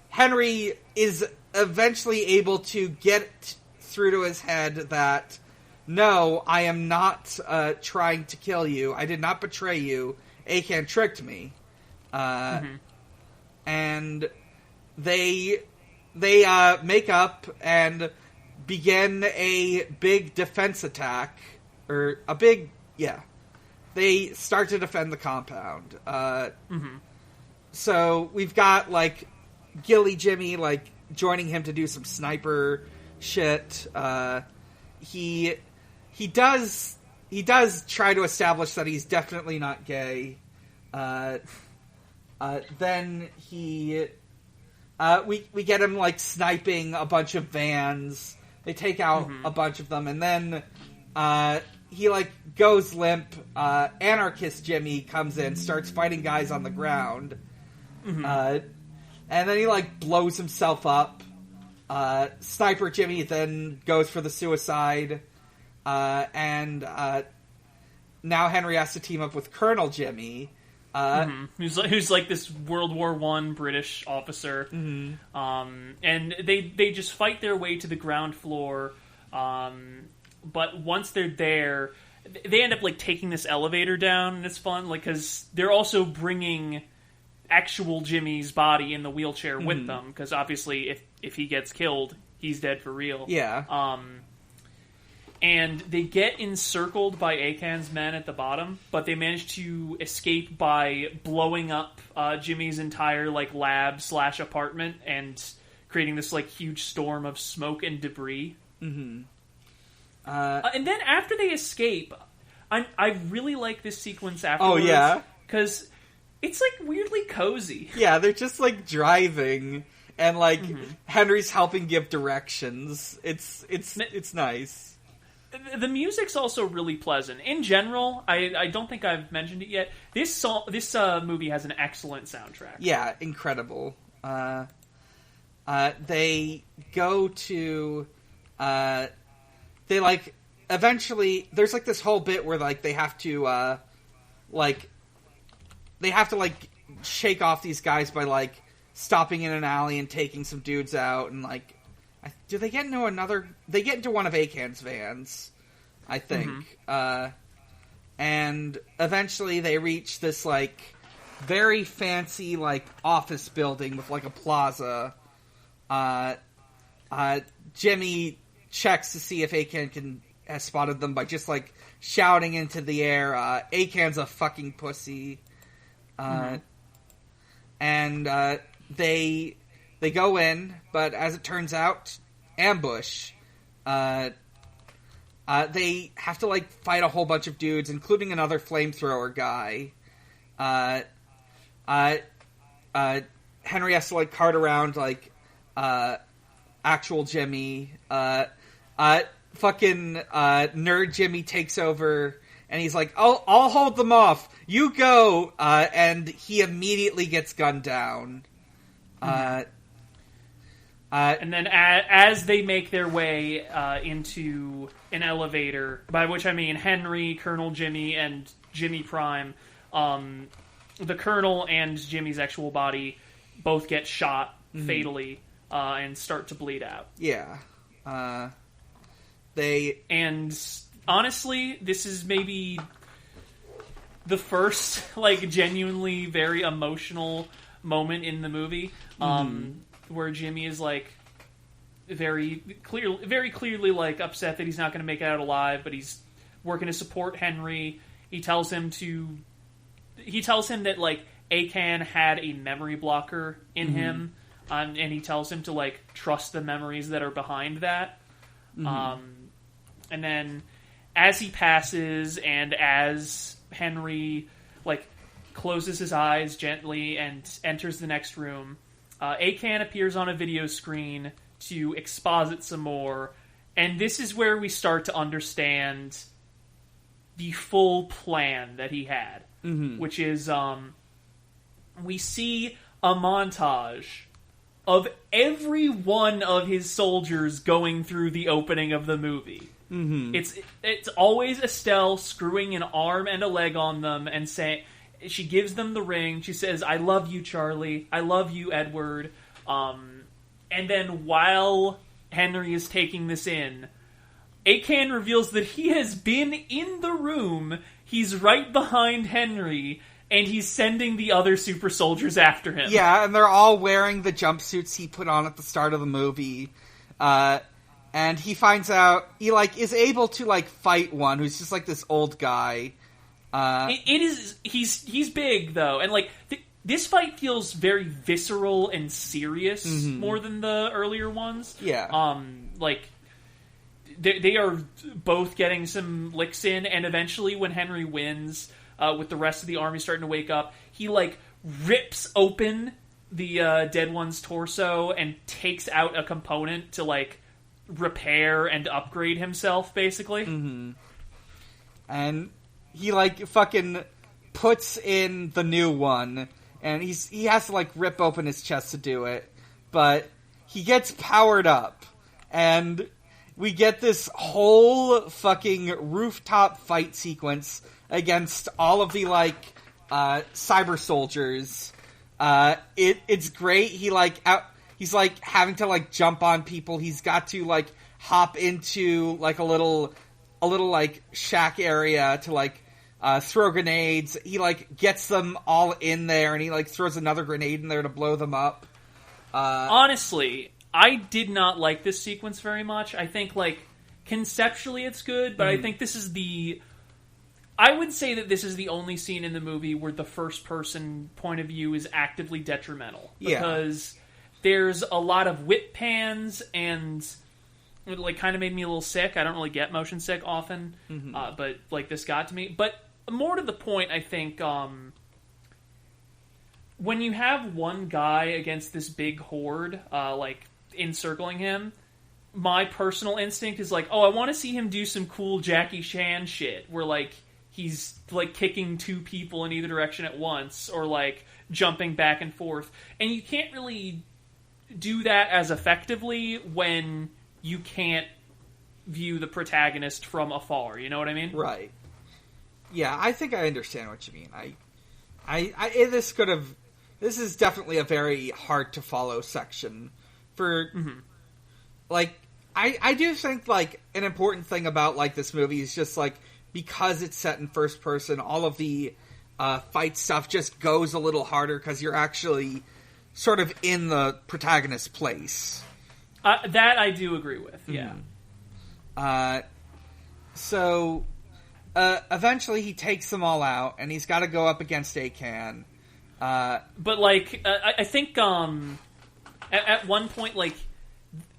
Henry is eventually able to get through to his head that, no, I am not trying to kill you. I did not betray you. Akan tricked me. And they make up and begin a big defense attack. They start to defend the compound. So we've got, like, Gilly Jimmy, like, joining him to do some sniper shit. He does try to establish that he's definitely not gay. Then we get him, like, sniping a bunch of vans. They take out a bunch of them, and then he, like, goes limp. Anarchist Jimmy comes in, starts fighting guys on the ground. And then he, like, blows himself up. Sniper Jimmy then goes for the suicide. And now Henry has to team up with Colonel Jimmy. Who's like this World War I British officer. And they just fight their way to the ground floor. But once they're there, they end up, like, taking this elevator down, and it's fun, like, because they're also bringing actual Jimmy's body in the wheelchair with them, because obviously if he gets killed, he's dead for real. Yeah. And they get encircled by Akan's men at the bottom, but they manage to escape by blowing up Jimmy's entire, like, lab / apartment and creating this, like, huge storm of smoke and debris. And then after they escape, I really like this sequence afterwards. Oh, yeah? Because it's, like, weirdly cozy. Yeah, they're just, like, driving, and, like, Henry's helping give directions. It's nice. The music's also really pleasant. In general, I don't think I've mentioned it yet, this movie has an excellent soundtrack. Yeah, incredible. They go to... they, like, eventually... There's, like, this whole bit where, like, they have to, shake off these guys by, like, stopping in an alley and taking some dudes out, and, like... Do they get into another... They get into one of Akan's vans, I think. And eventually they reach this, like, very fancy, like, office building with, like, a plaza. Jimmy checks to see if Akan has spotted them by just, like, shouting into the air, Akan's a fucking pussy. And they go in, but as it turns out, ambush. They have to, like, fight a whole bunch of dudes, including another flamethrower guy. Henry has to, like, cart around, like, actual Jimmy. Fucking nerd Jimmy takes over, and he's like, I'll hold them off. You go! And he immediately gets gunned down. And then as they make their way into an elevator, by which I mean Henry, Colonel Jimmy, and Jimmy Prime, the Colonel and Jimmy's actual body both get shot fatally and start to bleed out. Yeah. And honestly, this is maybe the first, like, genuinely very emotional moment in the movie. Where Jimmy is, like, very clearly, like, upset that he's not going to make it out alive, but he's working to support Henry. He tells him that, like, Akan had a memory blocker in him, and he tells him to, like, trust the memories that are behind that. And then as he passes and as Henry, like, closes his eyes gently and enters the next room, Akan appears on a video screen to exposit some more, And this is where we start to understand the full plan that he had, which is we see a montage of every one of his soldiers going through the opening of the movie. It's always Estelle screwing an arm and a leg on them and saying, she gives them the ring. She says, "I love you, Charlie. I love you, Edward." And then while Henry is taking this in, Akan reveals that he has been in the room. He's right behind Henry, and he's sending the other super soldiers after him. Yeah, and they're all wearing the jumpsuits he put on at the start of the movie. And he finds out he is able to fight one who's just this old guy. He's big though, and this fight feels very visceral and serious more than the earlier ones. Yeah. They are both getting some licks in, and eventually when Henry wins, with the rest of the army starting to wake up, he rips open the dead one's torso and takes out a component to repair and upgrade himself, basically. And he fucking puts in the new one, and he has to rip open his chest to do it, but he gets powered up, and we get this whole fucking rooftop fight sequence against all of the cyber soldiers. It's great. He's having to jump on people. He's got to hop into a little shack area to throw grenades. He gets them all in there, and he throws another grenade in there to blow them up. Honestly, I did not like this sequence very much. I think conceptually it's good, but I think this is I would say that this is the only scene in the movie where the first person point of view is actively detrimental. Because there's a lot of whip pans, and it kind of made me a little sick. I don't really get motion sick often, but this got to me. But more to the point, I think when you have one guy against this big horde, encircling him, my personal instinct is I want to see him do some cool Jackie Chan shit, where he's kicking two people in either direction at once, or jumping back and forth. And you can't really do that as effectively when you can't view the protagonist from afar. You know what I mean? Right. Yeah, I think I understand what you mean. This is definitely a very hard to follow section for, I do think, an important thing about, this movie is just, because it's set in first person, all of the fight stuff just goes a little harder because you're actually sort of in the protagonist's place. That I do agree with, yeah. So, eventually he takes them all out, and he's got to go up against Akan. But, I think, at one point,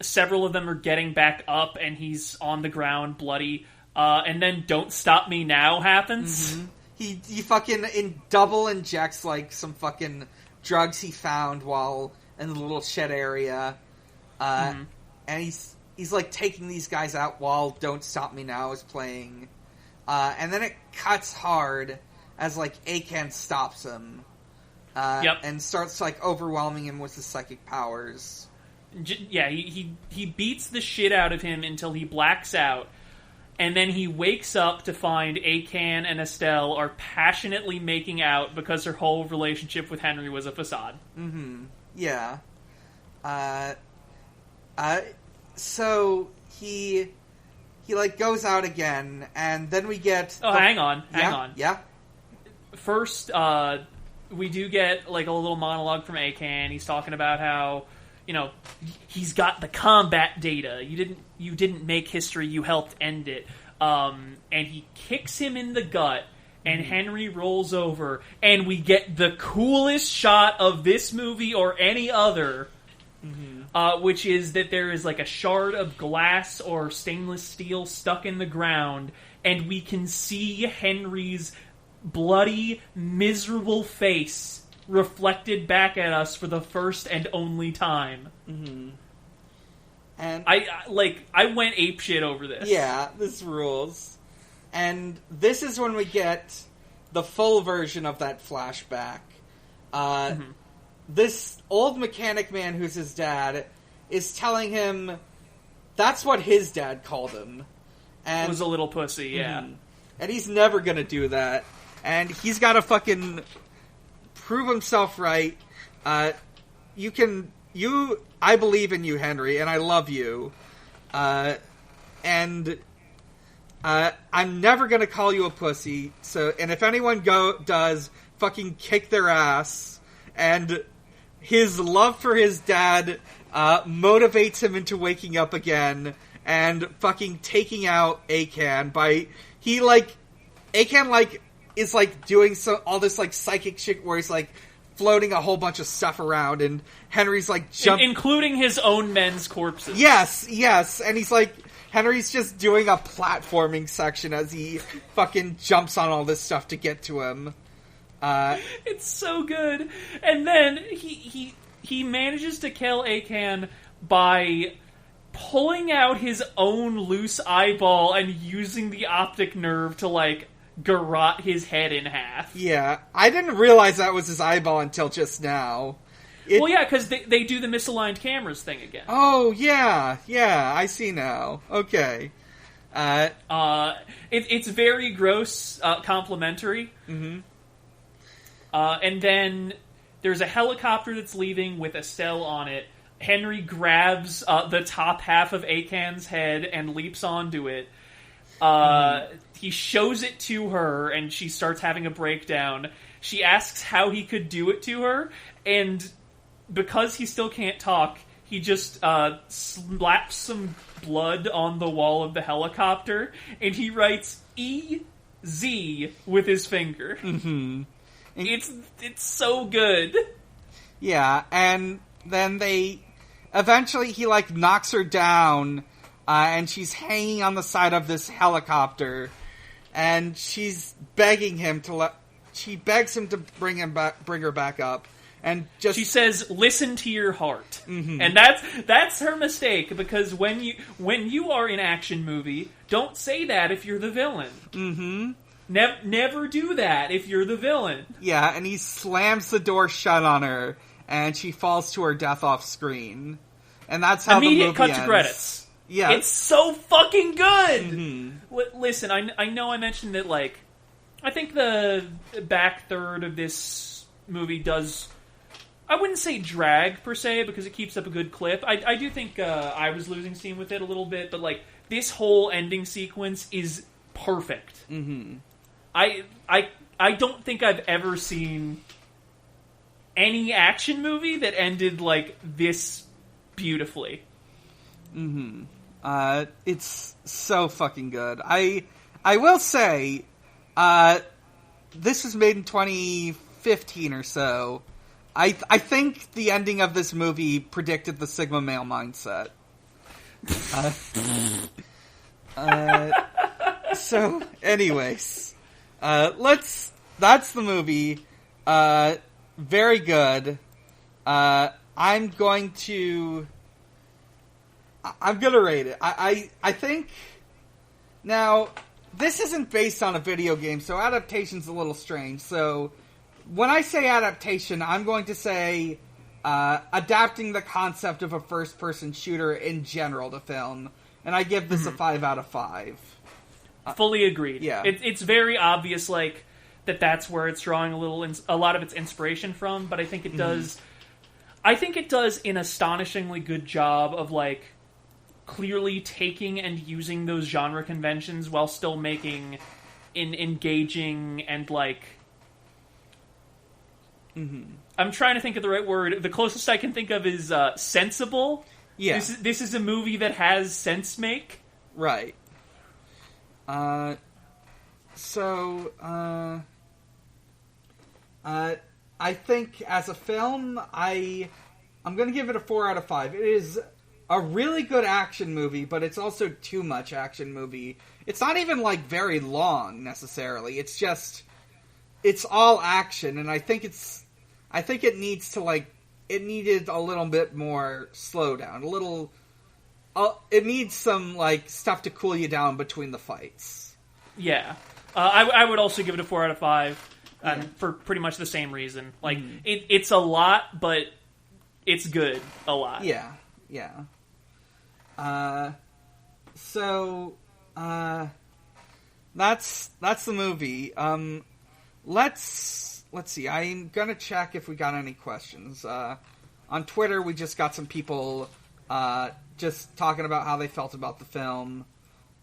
several of them are getting back up, and he's on the ground, bloody, and then "Don't Stop Me Now" happens. He fucking double injects, some fucking drugs he found while in the little shed area. And he's taking these guys out while "Don't Stop Me Now" is playing. And then it cuts hard as, Akan stops him. And starts, overwhelming him with his psychic powers. Yeah, he beats the shit out of him until he blacks out, and then he wakes up to find Akan and Estelle are passionately making out because her whole relationship with Henry was a facade. Yeah. So he goes out again, and then we get... hang on. Yeah? First, we do get, a little monologue from Akan. He's talking about how, he's got the combat data. You didn't make history, you helped end it. And he kicks him in the gut, and Henry rolls over, and we get the coolest shot of this movie or any other, which is that there is a shard of glass or stainless steel stuck in the ground, and we can see Henry's bloody, miserable face reflected back at us for the first and only time. And I went apeshit over this. Yeah, this rules. And this is when we get the full version of that flashback. This old mechanic man who's his dad is telling him that's what his dad called him. And, it was a little pussy, yeah. And he's never gonna do that. And he's gotta fucking prove himself right. I believe in you, Henry, and I love you. And I'm never gonna call you a pussy. And if anyone does, fucking kick their ass. And his love for his dad motivates him into waking up again and fucking taking out Akan by Akan is doing all this psychic shit where he's floating a whole bunch of stuff around, and Henry's including his own men's corpses. Yes, and he's Henry's just doing a platforming section as he fucking jumps on all this stuff to get to him. It's so good. And then he manages to kill Akan by pulling out his own loose eyeball and using the optic nerve to garrote his head in half. Yeah, I didn't realize that was his eyeball until just now. Well, yeah, because they do the misaligned cameras thing again. Oh, yeah, I see now. Okay. It's very gross, complimentary. Mm-hmm. And then there's a helicopter that's leaving with a cell on it. Henry grabs the top half of Akan's head and leaps onto it. He shows it to her, and she starts having a breakdown. She asks how he could do it to her, and because he still can't talk, he just slaps some blood on the wall of the helicopter, and he writes E-Z with his finger. Mm-hmm. It's so good. Yeah, and then eventually he knocks her down, and she's hanging on the side of this helicopter, and she's begging him she begs him to bring her back up, and she says, "Listen to your heart," mm-hmm. and that's her mistake, because when you are in action movie, don't say that if you're the villain. Mm-hmm. Never do that if you're the villain. Yeah, and he slams the door shut on her, and she falls to her death off screen, and that's how immediate the movie cut ends. to credits. Yeah, it's so fucking good. Mm-hmm. Listen, I know I mentioned that I think the back third of this movie does, I wouldn't say drag per se, because it keeps up a good clip. I do think I was losing steam with it a little bit, but this whole ending sequence is perfect. Mm-hmm. I don't think I've ever seen any action movie that ended this beautifully. Mm-hmm. It's so fucking good. I will say, this was made in 2015 or so. I think the ending of this movie predicted the Sigma male mindset. So, anyways, that's the movie. Very good. I'm gonna rate it. I think now this isn't based on a video game, so adaptation's a little strange. So when I say adaptation, I'm going to say adapting the concept of a first-person shooter in general to film, and I give this a 5 out of 5. Fully agreed. Yeah, it's very obvious, that's where it's drawing a lot of its inspiration from. But I think it does. I think it does an astonishingly good job of clearly taking and using those genre conventions while still making an engaging and I'm trying to think of the right word. The closest I can think of is sensible. Yeah. This is a movie that has sense make. Right. I think as a film, I'm going to give it a 4 out of 5. It is a really good action movie, but it's also too much action movie. It's not even very long necessarily. It's just it's all action, and I think it needs to it needed a little bit more slowdown, a little it needs some like stuff to cool you down between the fights. Yeah, I would also give it a 4 out of 5 for pretty much the same reason. Like it's a lot, but it's good a lot. Yeah. So that's the movie. Let's see. I'm gonna check if we got any questions. On Twitter, we just got some people just talking about how they felt about the film.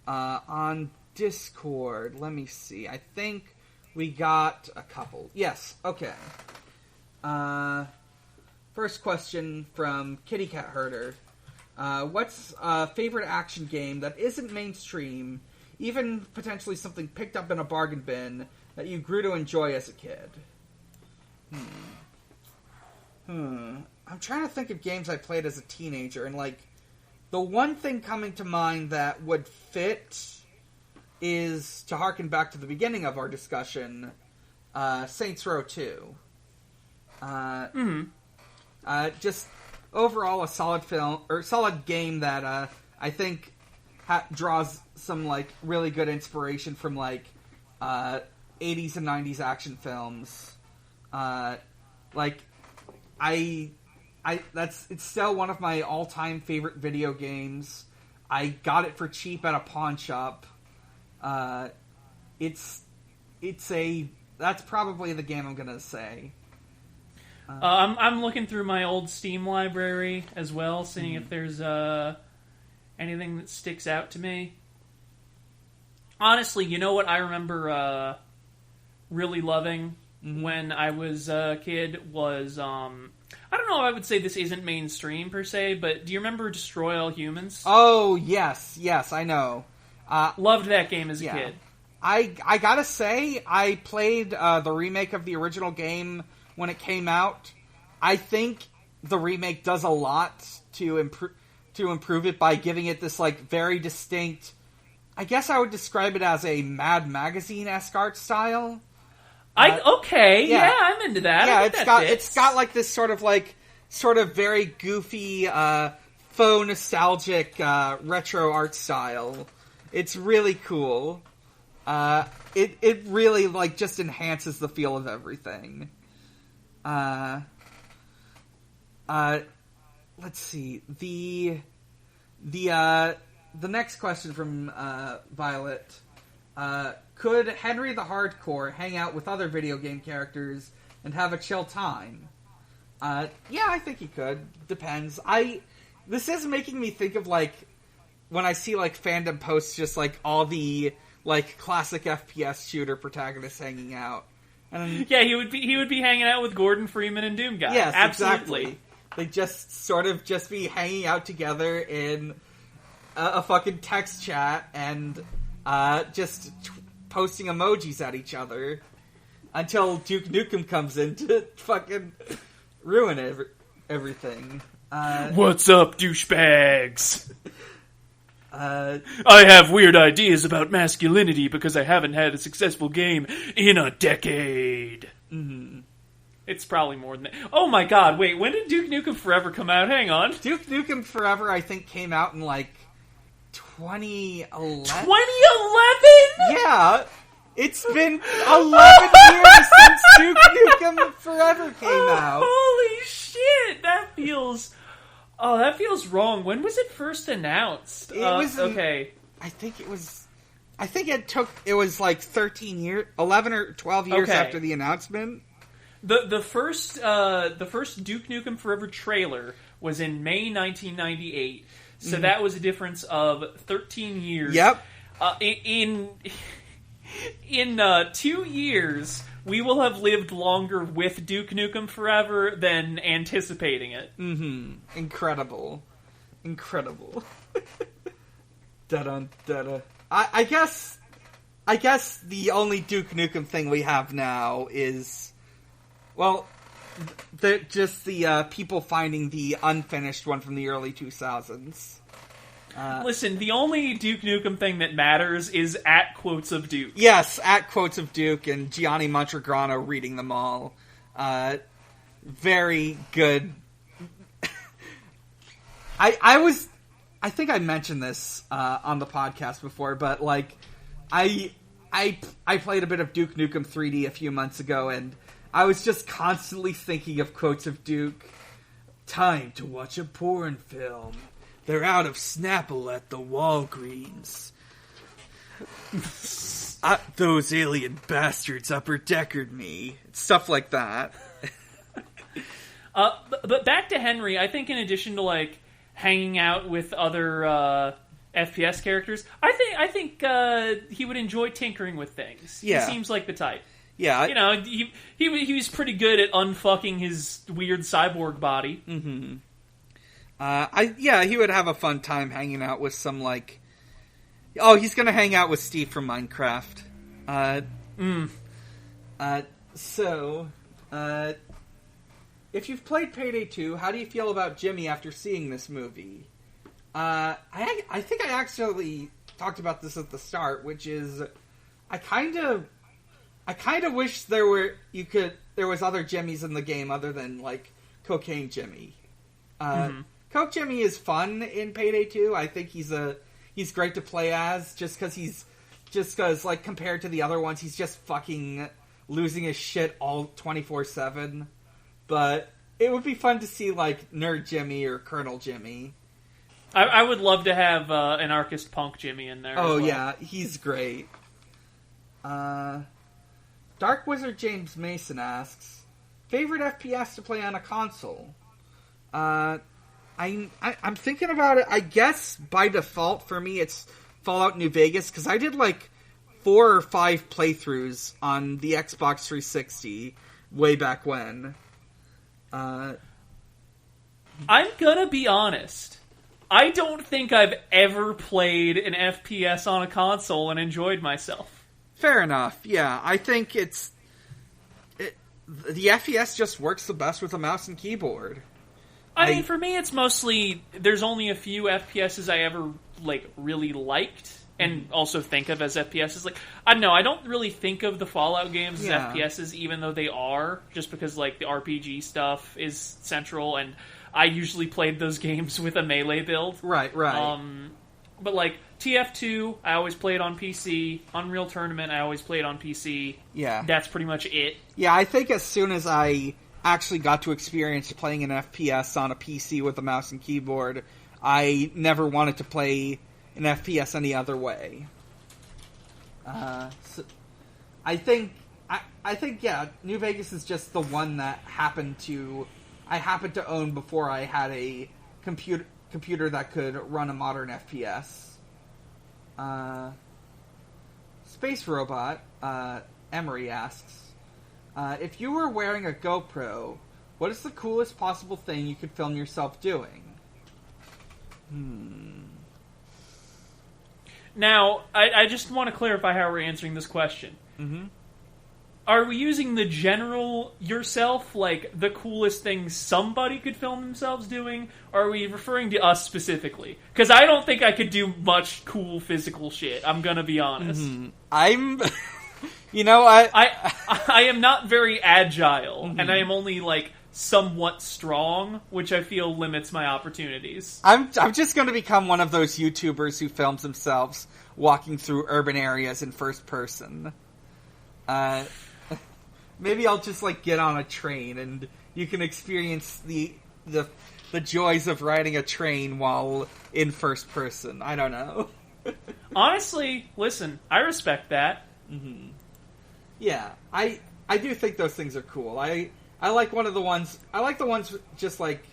On Discord, let me see. I think we got a couple. Yes, okay. First question from Kitty Cat Herder. What's a favorite action game that isn't mainstream, even potentially something picked up in a bargain bin, that you grew to enjoy as a kid? I'm trying to think of games I played as a teenager, and like, the one thing coming to mind that would fit is, to harken back to the beginning of our discussion, Saints Row 2. Just overall a solid film, or solid game that I think draws some like really good inspiration from like 80s and 90s action films. It's still one of my all-time favorite video games. I got it for cheap at a pawn shop. That's probably the game I'm gonna say. I'm looking through my old Steam library as well, seeing if there's anything that sticks out to me. Honestly, you know what I remember really loving when I was a kid was, I don't know if I would say this isn't mainstream per se, but do you remember Destroy All Humans? Oh, yes, I know. Loved that game as a kid. I gotta say, I played the remake of the original game when it came out. I think the remake does a lot to improve it by giving it this like very distinct, I guess I would describe it as a Mad Magazine-esque art style. Yeah, I'm into that. Yeah, it's got like this sort of very goofy, faux nostalgic retro art style. It's really cool. It really like just enhances the feel of everything. Let's see. The next question from Violet. Could Henry the Hardcore hang out with other video game characters and have a chill time? Yeah, I think he could. Depends. This is making me think of like when I see like fandom posts, just like all the like classic FPS shooter protagonists hanging out. And yeah, he would be hanging out with Gordon Freeman and Doom Guy. Yes, absolutely. Exactly. They just sort of just be hanging out together in a fucking text chat and just posting emojis at each other until Duke Nukem comes in to fucking ruin everything. What's up, douchebags? I have weird ideas about masculinity because I haven't had a successful game in a decade. Mm-hmm. It's probably more than that. Oh my god, wait, when did Duke Nukem Forever come out? Hang on. Duke Nukem Forever, I think, came out in like 2011? 2011? Yeah. It's been 11 years since Duke Nukem Forever came out. Holy shit, that feels wrong. When was it first announced? It was okay. I think it was like 11 or 12 years after the announcement. The first Duke Nukem Forever trailer was in May 1998. So that was a difference of 13 years. Yep. In 2 years, we will have lived longer with Duke Nukem Forever than anticipating it. Mm-hmm. Incredible. Da-dun, da-da. I guess the only Duke Nukem thing we have now is, well, the people finding the unfinished one from the early 2000s. Listen, the only Duke Nukem thing that matters is @quotes of Duke. Yes, @quotes of Duke and Gianni Montegrano reading them all. Very good. I I think I mentioned this on the podcast before, but like, I played a bit of Duke Nukem 3D a few months ago, and I was just constantly thinking of quotes of Duke. Time to watch a porn film. They're out of Snapple at the Walgreens. Those alien bastards upper-deckered me. Stuff like that. But back to Henry, I think in addition to, like, hanging out with other FPS characters, I think he would enjoy tinkering with things. Yeah. He seems like the type. Yeah. You know, he was pretty good at unfucking his weird cyborg body. Mm-hmm. He would have a fun time hanging out with some, like... Oh, he's gonna hang out with Steve from Minecraft. If you've played Payday 2, how do you feel about Jimmy after seeing this movie? I think I actually talked about this at the start, which is I kind of wish there was other Jimmys in the game other than like Cocaine Jimmy. Coke Jimmy is fun in Payday 2. I think he's great to play as just because like compared to the other ones, he's just fucking losing his shit all 24/7. But it would be fun to see, like, Nerd Jimmy or Colonel Jimmy. I would love to have Anarchist Punk Jimmy in there. Oh, as well. Yeah, he's great. Dark Wizard James Mason asks, favorite FPS to play on a console? I'm thinking about it. I guess by default for me it's Fallout New Vegas, because I did, like, 4 or 5 playthroughs on the Xbox 360 way back when. I'm gonna be honest. I don't think I've ever played an FPS on a console and enjoyed myself. Fair enough. Yeah, I think the FPS just works the best with a mouse and keyboard. I mean, for me, it's mostly there's only a few FPSs I ever like really liked and also think of as FPSs. Like, I don't know, I don't really think of the Fallout games as FPSs, even though they are, just because, like, the RPG stuff is central, and I usually played those games with a melee build. Right. But, like, TF2, I always played on PC. Unreal Tournament, I always played on PC. Yeah. That's pretty much it. Yeah, I think as soon as I actually got to experience playing an FPS on a PC with a mouse and keyboard, I never wanted to play an FPS any other way. So I think New Vegas is just the one that I happened to own before I had a computer that could run a modern FPS. Space Robot Emery asks, if you were wearing a GoPro, what is the coolest possible thing you could film yourself doing? Now, I just want to clarify how we're answering this question. Mm-hmm. Are we using the general yourself, like the coolest thing somebody could film themselves doing, or are we referring to us specifically? Because I don't think I could do much cool physical shit, I'm gonna be honest. Mm-hmm. I am not very agile, and I am only, like, somewhat strong, which I feel limits my opportunities. I'm just going to become one of those YouTubers who films themselves walking through urban areas in first person. Maybe I'll just, like, get on a train and you can experience the joys of riding a train while in first person. I don't know. Honestly, listen, I respect that. Mm-hmm. Yeah, I do think those things are cool. I like the ones just like,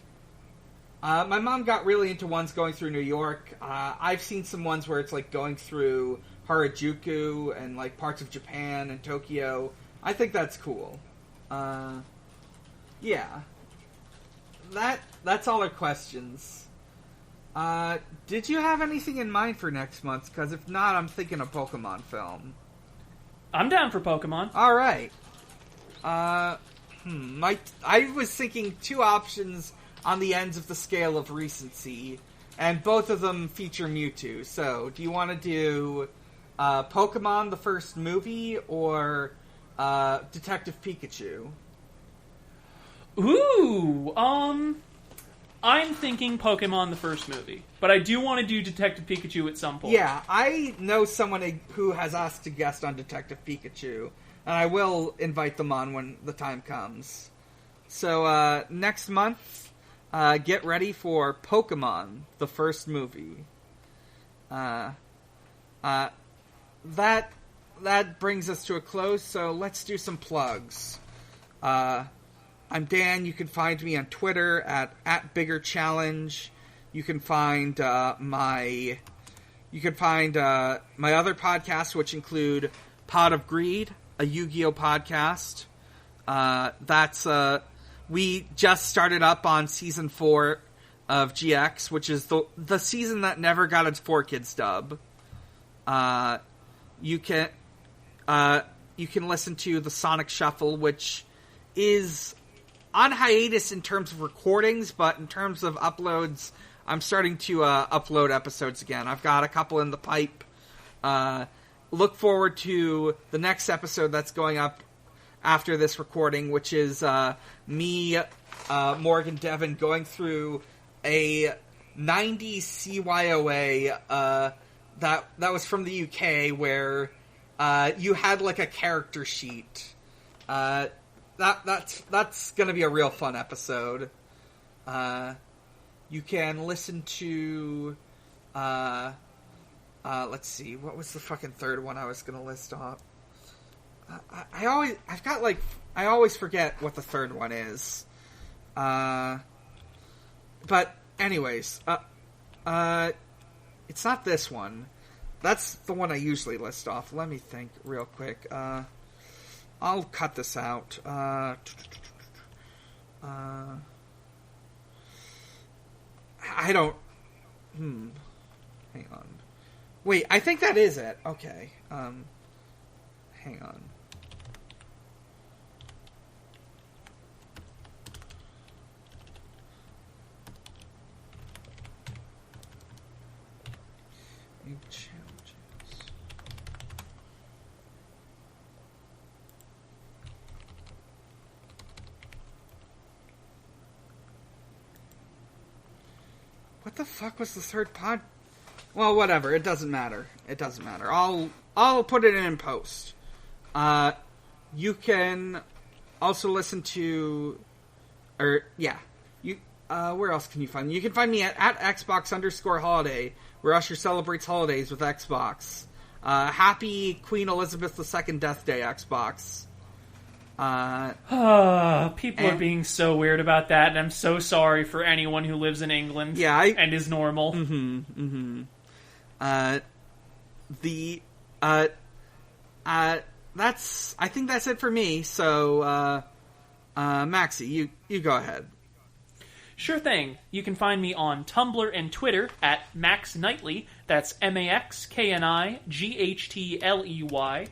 my mom got really into ones going through New York. I've seen some ones where it's like going through Harajuku and like parts of Japan and Tokyo. I think that's cool. Yeah. That's all our questions. Did you have anything in mind for next month? Because if not, I'm thinking a Pokemon film. I'm down for Pokemon. All right. I was thinking 2 options on the ends of the scale of recency, and both of them feature Mewtwo. So, do you want to do Pokemon, the first movie, or Detective Pikachu? Ooh, I'm thinking Pokemon the first movie, but I do want to do Detective Pikachu at some point. Yeah, I know someone who has asked to guest on Detective Pikachu, and I will invite them on when the time comes. So next month, get ready for Pokemon the first movie. That brings us to a close, so let's do some plugs. I'm Dan. You can find me on Twitter at @BiggerChallenge. You can find my other podcasts, which include Pod of Greed, a Yu-Gi-Oh podcast. We just started up on season 4 of GX, which is the season that never got its 4Kids dub. You can listen to the Sonic Shuffle, which is on hiatus in terms of recordings, but in terms of uploads, I'm starting to upload episodes again. I've got a couple in the pipe. Look forward to the next episode that's going up after this recording, which is me, Morgan Devon, going through a 90s CYOA that was from the UK, where you had like a character sheet. That's going to be a real fun episode. You can listen to let's see, what was the fucking third one I was going to list off? I always forget what the third one is. But anyways, it's not this one. That's the one I usually list off. Let me think real quick. I'll cut this out. I don't... Hang on. Wait, I think that is it. Okay. Hang on. New challenges. What the fuck was the third pod? Well, whatever. It doesn't matter. I'll put it in post. You can also listen to, where else can you find me? You can find me at Xbox_holiday, where Usher celebrates holidays with Xbox. Happy Queen Elizabeth II Death Day, Xbox. People are being so weird about that, and I'm so sorry for anyone who lives in England and is normal. I think that's it for me, so, Maxie, you go ahead. Sure thing. You can find me on Tumblr and Twitter at Max Knightley. That's MAXKNIGHTLEY.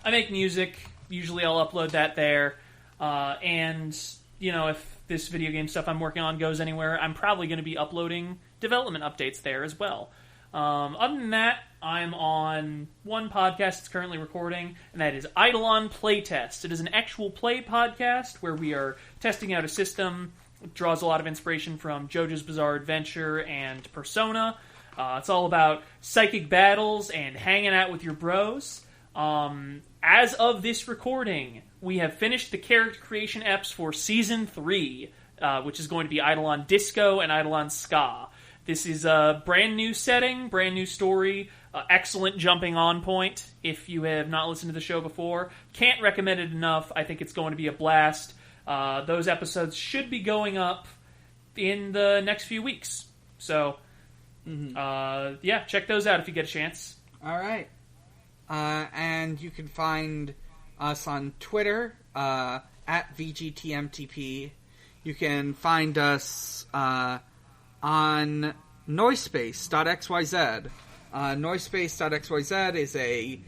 I make music. Usually I'll upload that there. And, if this video game stuff I'm working on goes anywhere, I'm probably going to be uploading development updates there as well. Other than that, I'm on one podcast that's currently recording, and that is Eidolon Playtest. It is an actual play podcast where we are testing out a system. It draws a lot of inspiration from JoJo's Bizarre Adventure and Persona. It's all about psychic battles and hanging out with your bros. As of this recording, we have finished the character creation eps for Season 3, which is going to be Eidolon Disco and Eidolon Ska. This is a brand new setting, brand new story, excellent jumping on point if you have not listened to the show before. Can't recommend it enough. I think it's going to be a blast. Those episodes should be going up in the next few weeks. So, check those out if you get a chance. All right. And you can find us on Twitter at VGTMTP. You can find us on Noisepace.xyz. Noisepace.xyz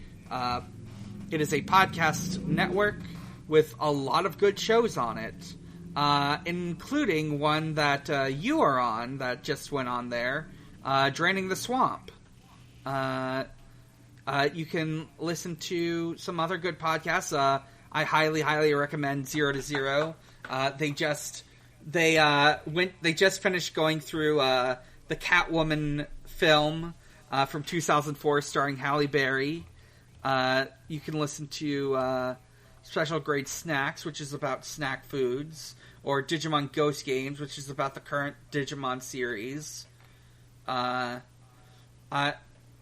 is a podcast network with a lot of good shows on it, including one that you are on that just went on there, Draining the Swamp. You can listen to some other good podcasts. I highly, highly recommend 0 to 0. They just They just finished going through the Catwoman film from 2004, starring Halle Berry. You can listen to Special Grade Snacks, which is about snack foods, or Digimon Ghost Games, which is about the current Digimon series. Let's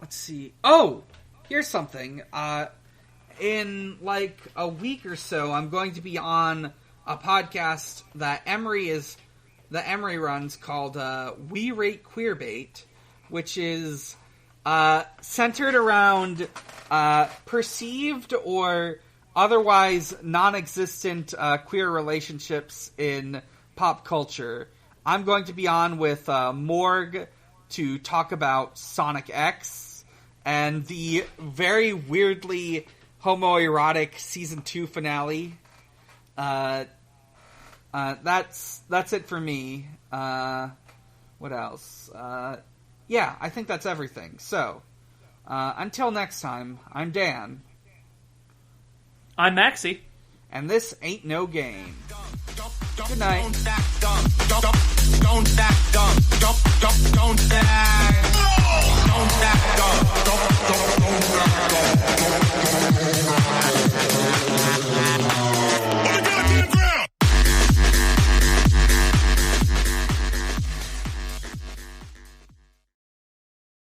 see. Oh, here's something. In like a week or so, I'm going to be on a podcast that Emery runs called We Rate Queerbait, which is centered around perceived or otherwise non-existent queer relationships in pop culture. I'm going to be on with Morg to talk about Sonic X and the very weirdly homoerotic Season 2 finale. That's it for me. What else? Yeah, I think that's everything. So, until next time, I'm Dan. I'm Maxie. And this ain't no game. Good night. Don't